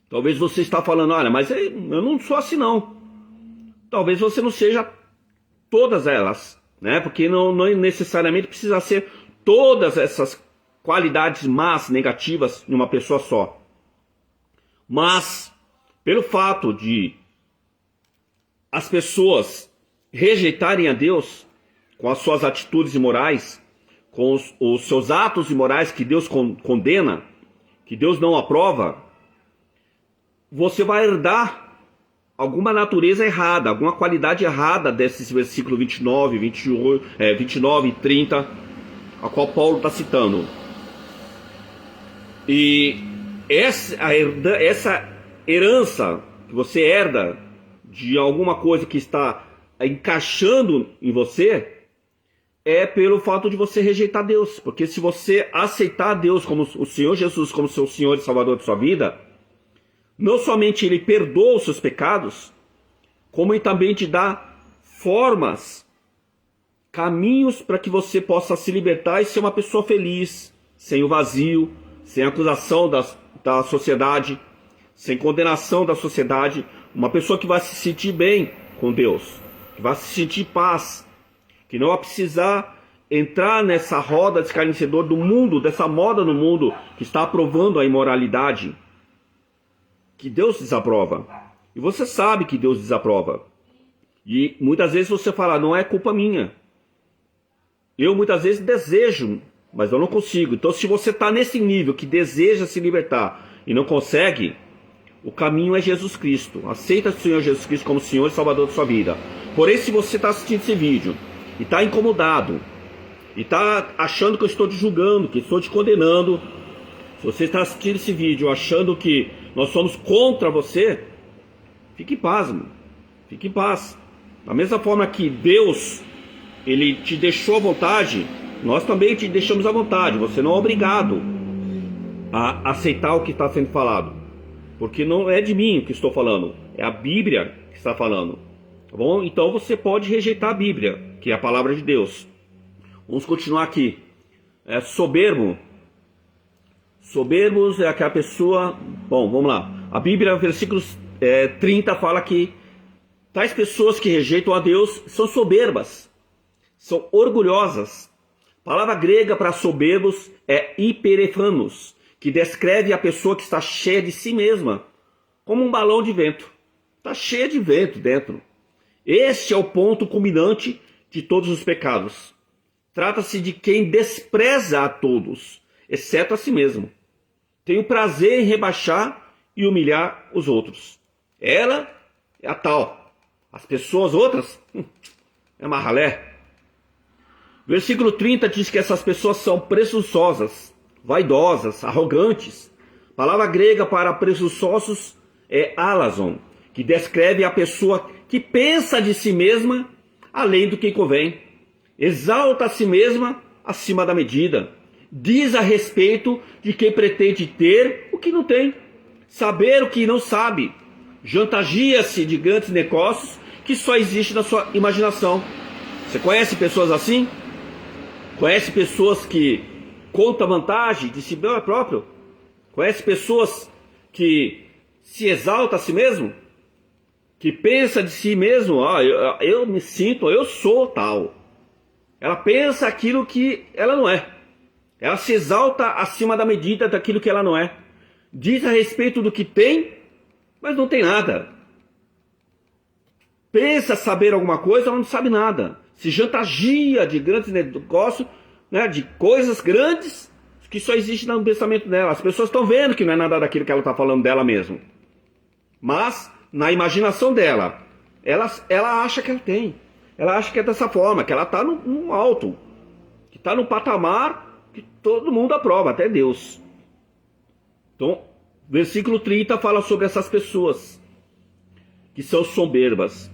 talvez você está falando, olha, mas eu não sou assim não. Talvez você não seja todas elas, né? Porque não necessariamente precisa ser todas essas qualidades más, negativas, em uma pessoa só. Mas, pelo fato de as pessoas rejeitarem a Deus com as suas atitudes imorais, com os seus atos imorais que Deus condena, que Deus não aprova, você vai herdar alguma natureza errada, alguma qualidade errada desses versículos 29, 29 e 30, a qual Paulo está citando. E essa herança que você herda de alguma coisa que está encaixando em você é pelo fato de você rejeitar Deus. Porque se você aceitar Deus como o Senhor Jesus, como seu Senhor e Salvador de sua vida, não somente Ele perdoa os seus pecados, como Ele também te dá formas, caminhos para que você possa se libertar e ser uma pessoa feliz, sem o vazio, sem acusação da sociedade, sem condenação da sociedade, uma pessoa que vai se sentir bem com Deus, que vai se sentir paz, que não vai precisar entrar nessa roda de escarnecedor do mundo, dessa moda no mundo que está aprovando a imoralidade, que Deus desaprova. E você sabe que Deus desaprova. E muitas vezes você fala, não é culpa minha. Eu muitas vezes desejo, mas eu não consigo. Então, se você está nesse nível que deseja se libertar e não consegue, o caminho é Jesus Cristo. Aceita o Senhor Jesus Cristo como Senhor e Salvador da sua vida. Porém, se você está assistindo esse vídeo e está incomodado, e está achando que eu estou te julgando, que estou te condenando, se você está assistindo esse vídeo achando que nós somos contra você, fique em paz, mano. Fique em paz. Da mesma forma que Deus, Ele te deixou à vontade, nós também te deixamos à vontade. Você não é obrigado a aceitar o que está sendo falado, porque não é de mim o que estou falando, é a Bíblia que está falando, tá bom? Então você pode rejeitar a Bíblia, que é a palavra de Deus. Vamos continuar aqui. Soberbos é aquela pessoa... Bom, vamos lá. A Bíblia, versículos 30, fala que tais pessoas que rejeitam a Deus são soberbas, são orgulhosas. A palavra grega para soberbos é hiperefanos, que descreve a pessoa que está cheia de si mesma, como um balão de vento. Está cheia de vento dentro. Este é o ponto culminante de todos os pecados. Trata-se de quem despreza a todos, exceto a si mesmo. Tem o prazer em rebaixar e humilhar os outros. Ela é a tal. As pessoas outras, é uma ralé. Versículo 30 diz que essas pessoas são presunçosas, vaidosas, arrogantes. A palavra grega para presunçosos é alazon, que descreve a pessoa que pensa de si mesma além do que convém. Exalta a si mesma acima da medida. Diz a respeito de quem pretende ter o que não tem, saber o que não sabe. Chantageia-se de grandes negócios que só existem na sua imaginação. Você conhece pessoas assim? Conhece pessoas que contam vantagem de si próprio? Conhece pessoas que se exaltam a si mesmo? Que pensa de si mesmo, eu me sinto, eu sou tal. Ela pensa aquilo que ela não é. Ela se exalta acima da medida daquilo que ela não é. Diz a respeito do que tem, mas não tem nada. Pensa saber alguma coisa, ela não sabe nada. Se chantageia de grandes negócios, né, de coisas grandes que só existem no pensamento dela. As pessoas estão vendo que não é nada daquilo que ela está falando dela mesma. Mas, na imaginação dela, ela acha que ela tem. Ela acha que é dessa forma, que ela está no alto, que está no patamar que todo mundo aprova, até Deus. Então, versículo 30 fala sobre essas pessoas que são soberbas.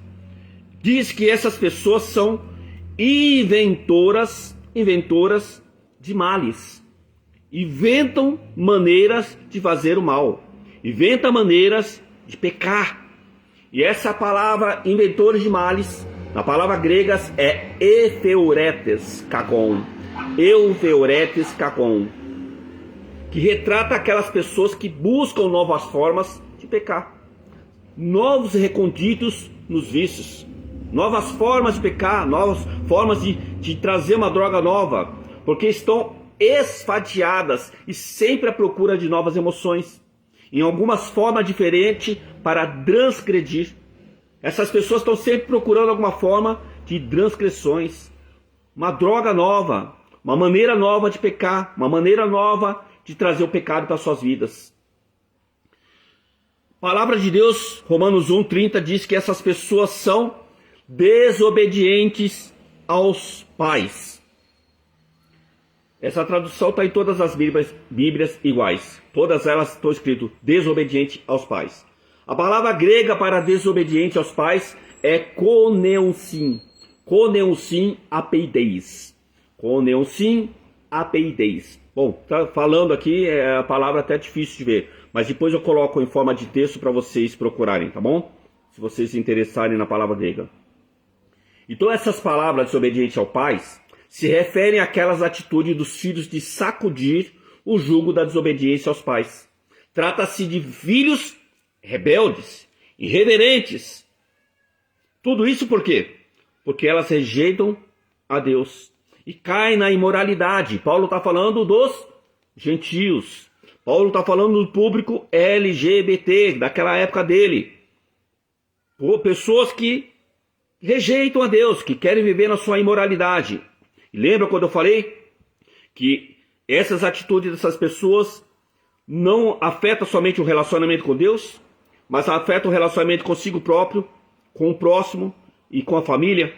Diz que essas pessoas são inventoras de males. Inventam maneiras de fazer o mal. Inventam maneiras de pecar. E essa palavra, inventores de males, na palavra grega é euphoretes kakon. Euphoretes kakon. Que retrata aquelas pessoas que buscam novas formas de pecar. Novos recônditos nos vícios. Novas formas de pecar, novas formas de trazer uma droga nova. Porque estão esfadiadas e sempre à procura de novas emoções. Em algumas formas diferentes para transgredir. Essas pessoas estão sempre procurando alguma forma de transgressões. Uma droga nova, uma maneira nova de pecar, uma maneira nova de trazer o pecado para suas vidas. A palavra de Deus, Romanos 1:30, diz que essas pessoas são desobedientes aos pais. Essa tradução está em todas as Bíblias iguais. Todas elas estão escritas desobediente aos pais. A palavra grega para desobediente aos pais é koneusin. Koneusin apeideis. Koneusin apeideis. Bom, tá falando aqui, a palavra até difícil de ver. Mas depois eu coloco em forma de texto para vocês procurarem, tá bom? Se vocês se interessarem na palavra grega. Então essas palavras desobediente aos pais se referem àquelas atitudes dos filhos de sacudir o jugo da desobediência aos pais. Trata-se de filhos rebeldes, irreverentes. Tudo isso por quê? Porque elas rejeitam a Deus e caem na imoralidade. Paulo está falando dos gentios. Paulo está falando do público LGBT, daquela época dele. Pessoas que rejeitam a Deus, que querem viver na sua imoralidade. E lembra quando eu falei que essas atitudes dessas pessoas não afetam somente o relacionamento com Deus, mas afeta o relacionamento consigo próprio, com o próximo e com a família.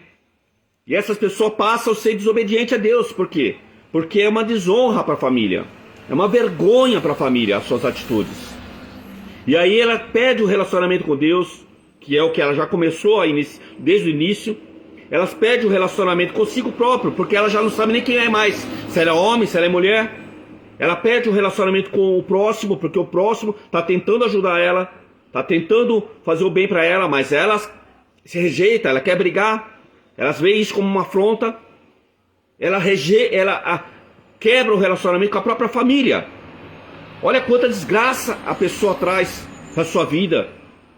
E essas pessoas passam a ser desobedientes a Deus. Por quê? Porque é uma desonra para a família. É uma vergonha para a família as suas atitudes. E aí ela perde o relacionamento com Deus, que é o que ela já começou desde o início. Elas perdem o relacionamento consigo próprio, porque ela já não sabe nem quem é mais. Se ela é homem, se ela é mulher. Ela perde o relacionamento com o próximo, porque o próximo está tentando ajudar ela, está tentando fazer o bem para ela, mas ela se rejeita, ela quer brigar. Elas veem isso como uma afronta. Ela quebra o relacionamento com a própria família. Olha quanta desgraça a pessoa traz para a sua vida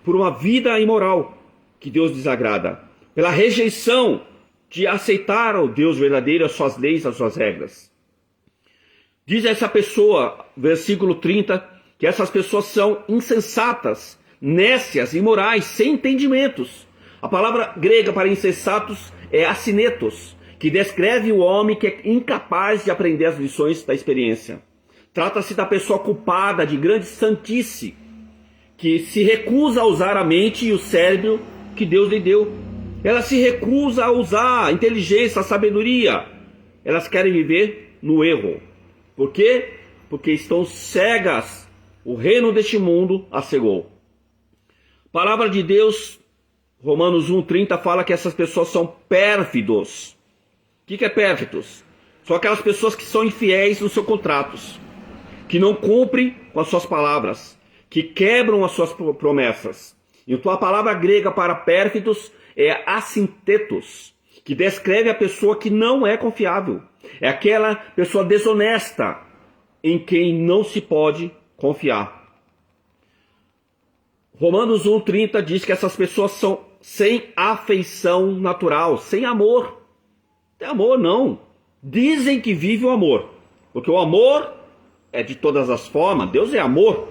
por uma vida imoral que Deus desagrada. Pela rejeição de aceitar o Deus verdadeiro, as suas leis, as suas regras. Diz essa pessoa, versículo 30, que essas pessoas são insensatas, nécias, imorais, sem entendimentos. A palavra grega para insensatos é asinetos, que descreve o homem que é incapaz de aprender as lições da experiência. Trata-se da pessoa culpada de grande santice, que se recusa a usar a mente e o cérebro que Deus lhe deu. Ela se recusa a usar a inteligência, a sabedoria. Elas querem viver no erro. Por quê? Porque estão cegas. O reino deste mundo as cegou. A palavra de Deus, Romanos 1,30, fala que essas pessoas são pérfidos. O que é pérfidos? São aquelas pessoas que são infiéis nos seus contratos, que não cumprem com as suas palavras, que quebram as suas promessas. Então a palavra grega para pérfidos é assintetos, que descreve a pessoa que não é confiável. É aquela pessoa desonesta em quem não se pode confiar. Romanos 1,30 diz que essas pessoas são sem afeição natural, sem amor. Não tem amor, não. Dizem que vive o amor, porque o amor é de todas as formas. Deus é amor.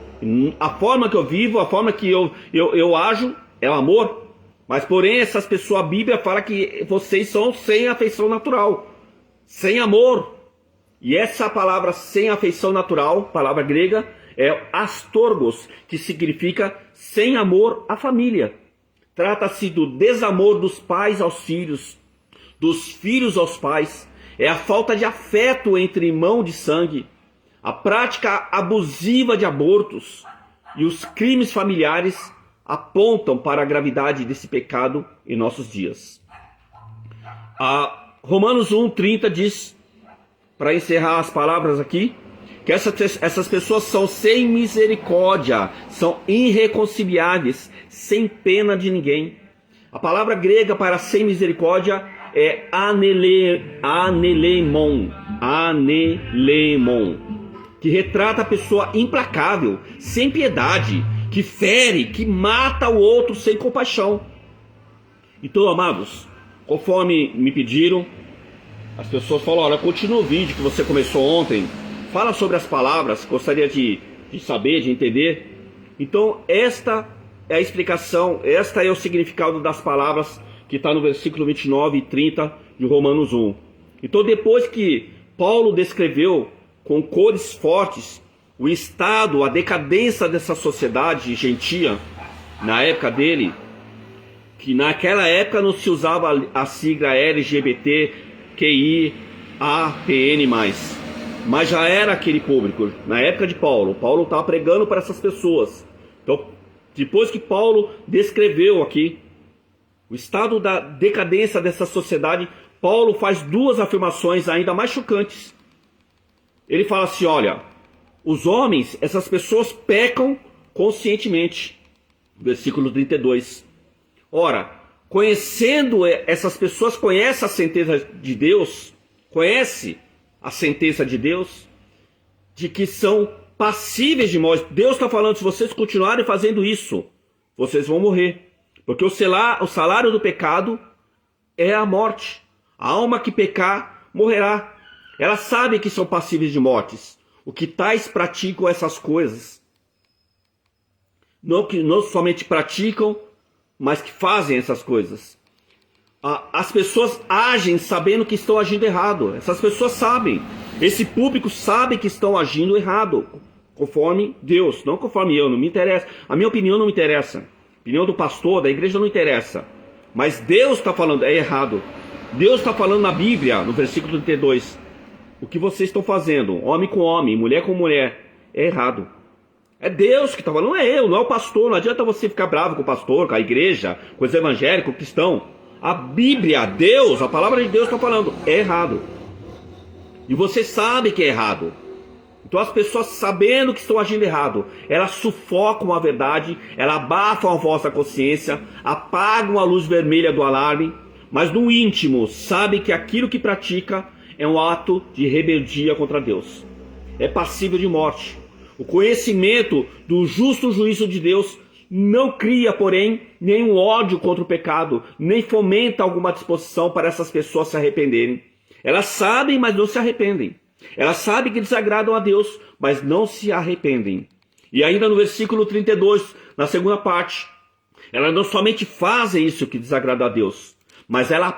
A forma que eu vivo, a forma que eu ajo é o amor. Mas porém essas pessoas, a Bíblia fala que vocês são sem afeição natural, sem amor. E essa palavra sem afeição natural, palavra grega, é astorgos, que significa sem amor à família. Trata-se do desamor dos pais aos filhos, dos filhos aos pais. É a falta de afeto entre irmão de sangue, a prática abusiva de abortos e os crimes familiares apontam para a gravidade desse pecado em nossos dias. Romanos 1,30 diz, para encerrar as palavras aqui, que essas pessoas são sem misericórdia, são irreconciliáveis, sem pena de ninguém. A palavra grega para sem misericórdia é anelemon, que retrata a pessoa implacável, sem piedade, que fere, que mata o outro sem compaixão. Então, amados, conforme me pediram, as pessoas falam, olha, continua o vídeo que você começou ontem, fala sobre as palavras, gostaria de saber, de entender. Então, esta é a explicação, esta é o significado das palavras que está no versículo 29 e 30 de Romanos 1. Então, depois que Paulo descreveu com cores fortes o estado, a decadência dessa sociedade gentia, na época dele, que naquela época não se usava a sigla LGBTQI, APN+, mas já era aquele público, na época de Paulo. Paulo estava pregando para essas pessoas. Então, depois que Paulo descreveu aqui o estado da decadência dessa sociedade, Paulo faz duas afirmações ainda mais chocantes. Ele fala assim, olha, os homens, essas pessoas pecam conscientemente. Versículo 32. Ora, conhecendo essas pessoas, conhece a sentença de Deus, conhece a sentença de Deus, de que são passíveis de morte. Deus está falando, se vocês continuarem fazendo isso, vocês vão morrer. Porque o salário do pecado é a morte. A alma que pecar, morrerá. Elas sabem que são passíveis de mortes. O que tais praticam essas coisas. Não somente praticam, mas que fazem essas coisas. As pessoas agem sabendo que estão agindo errado. Essas pessoas sabem. Esse público sabe que estão agindo errado. conforme Deus, não conforme eu, não me interessa. A minha opinião não me interessa. A opinião do pastor, da igreja não interessa. Mas Deus está falando, é errado. Deus está falando na Bíblia, no versículo 32, o que vocês estão fazendo, homem com homem, mulher com mulher, é errado. É Deus que está falando, não é eu, não é o pastor. Não adianta você ficar bravo com o pastor, com a igreja, com os evangélicos, com o cristão. A Bíblia, Deus, a palavra de Deus está falando, é errado. E você sabe que é errado. Então as pessoas, sabendo que estão agindo errado, elas sufocam a verdade, elas abafam a voz da consciência, apagam a luz vermelha do alarme, mas no íntimo sabe que aquilo que pratica é um ato de rebeldia contra Deus. É passível de morte. O conhecimento do justo juízo de Deus não cria, porém, nenhum ódio contra o pecado, nem fomenta alguma disposição para essas pessoas se arrependerem. Elas sabem, mas não se arrependem. Elas sabem que desagradam a Deus, mas não se arrependem. E ainda no versículo 32, na segunda parte, elas não somente fazem isso que desagrada a Deus, mas elas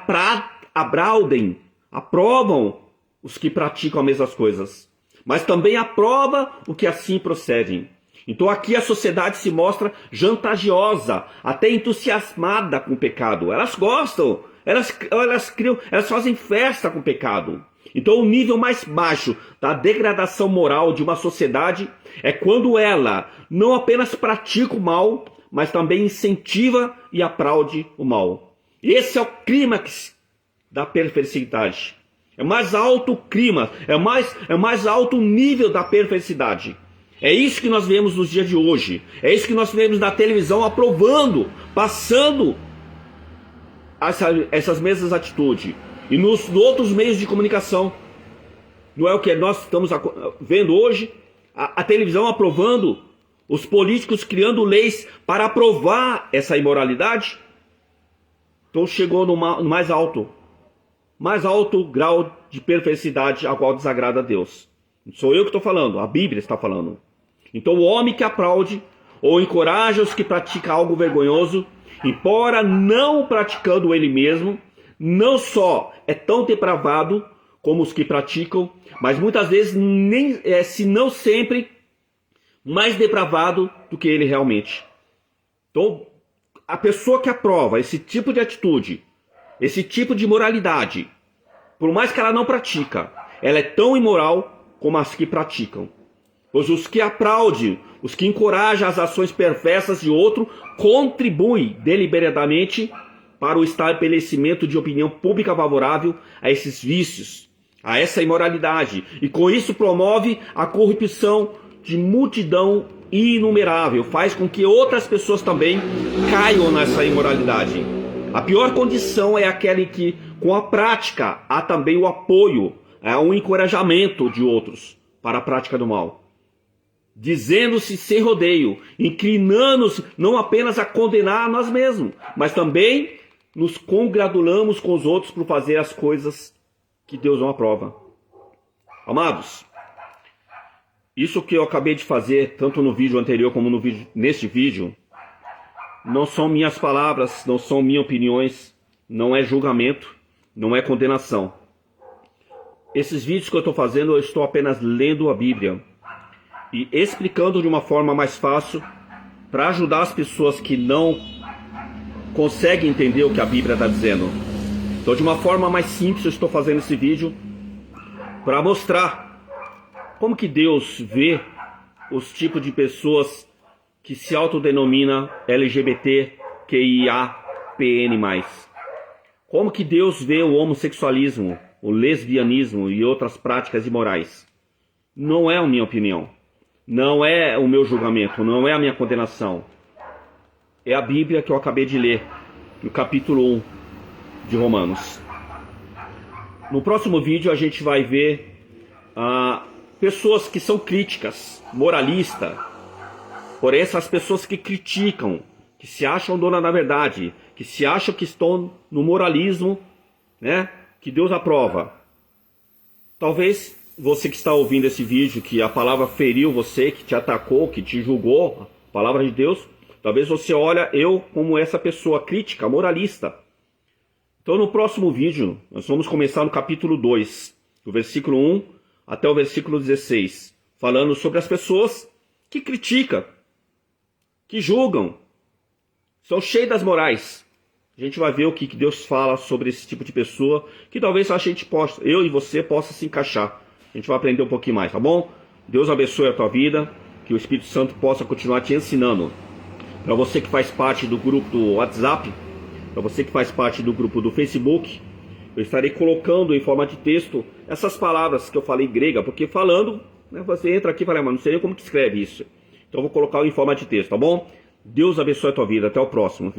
aprovam os que praticam as mesmas coisas, mas também aprova o que assim procedem. Então aqui a sociedade se mostra chantageosa, até entusiasmada com o pecado. Elas gostam, elas criam, elas fazem festa com o pecado. Então o nível mais baixo da degradação moral de uma sociedade é quando ela não apenas pratica o mal, mas também incentiva e aplaude o mal. Esse é o clímax da perversidade. É mais alto o clima, é mais alto o nível da perversidade. É isso que nós vemos nos dias de hoje. É isso que nós vemos na televisão aprovando, passando essas mesmas atitudes. E nos outros meios de comunicação. Não é o que nós estamos vendo hoje? A televisão aprovando, os políticos criando leis para aprovar essa imoralidade. Então chegou no mais alto grau de perversidade a qual desagrada a Deus. Não sou eu que estou falando, a Bíblia está falando. Então o homem que aplaude ou encoraja os que praticam algo vergonhoso, embora não praticando ele mesmo, não só é tão depravado como os que praticam, mas muitas vezes se não sempre, mais depravado do que ele realmente. Então a pessoa que aprova esse tipo de atitude, esse tipo de moralidade, por mais que ela não pratica, ela é tão imoral como as que praticam. Pois os que aplaudem, os que encorajam as ações perversas de outro, contribuem deliberadamente para o estabelecimento de opinião pública favorável a esses vícios, a essa imoralidade. E com isso promove a corrupção de multidão inumerável, faz com que outras pessoas também caiam nessa imoralidade. A pior condição é aquela em que, com a prática, há também o apoio, o encorajamento de outros para a prática do mal. Dizendo-se sem rodeio, inclinando-se não apenas a condenar a nós mesmos, mas também nos congratulamos com os outros por fazer as coisas que Deus não aprova. Amados, isso que eu acabei de fazer, tanto no vídeo anterior como neste vídeo, não são minhas palavras, não são minhas opiniões, não é julgamento, não é condenação. Esses vídeos que eu estou fazendo, eu estou apenas lendo a Bíblia e explicando de uma forma mais fácil para ajudar as pessoas que não conseguem entender o que a Bíblia está dizendo. Então, de uma forma mais simples, eu estou fazendo esse vídeo para mostrar como que Deus vê os tipos de pessoas que se autodenomina LGBTQIAPN+. Como que Deus vê o homossexualismo, o lesbianismo e outras práticas imorais. Não é a minha opinião, não é o meu julgamento, não é a minha condenação. É a Bíblia que eu acabei de ler, no capítulo 1 de Romanos. No próximo vídeo a gente vai ver pessoas que são críticas, moralistas. Porém, essas pessoas que criticam, que se acham dona da verdade, que se acham que estão no moralismo, né, que Deus aprova. Talvez você que está ouvindo esse vídeo, que a palavra feriu você, que te atacou, que te julgou, a palavra de Deus, talvez você olhe eu como essa pessoa crítica, moralista. Então no próximo vídeo, nós vamos começar no capítulo 2, do versículo 1 até o versículo 16, falando sobre as pessoas que criticam, que julgam, são cheios das morais. A gente vai ver o que Deus fala sobre esse tipo de pessoa, que talvez a gente possa, eu e você, possa se encaixar. A gente vai aprender um pouquinho mais, tá bom? Deus abençoe a tua vida, que o Espírito Santo possa continuar te ensinando. Para você que faz parte do grupo do WhatsApp, para você que faz parte do grupo do Facebook, eu estarei colocando em forma de texto essas palavras que eu falei em grega, porque falando, né, você entra aqui e fala, mas não sei nem como que escreve isso. Então eu vou colocar em forma de texto, tá bom? Deus abençoe a tua vida, até o próximo vídeo.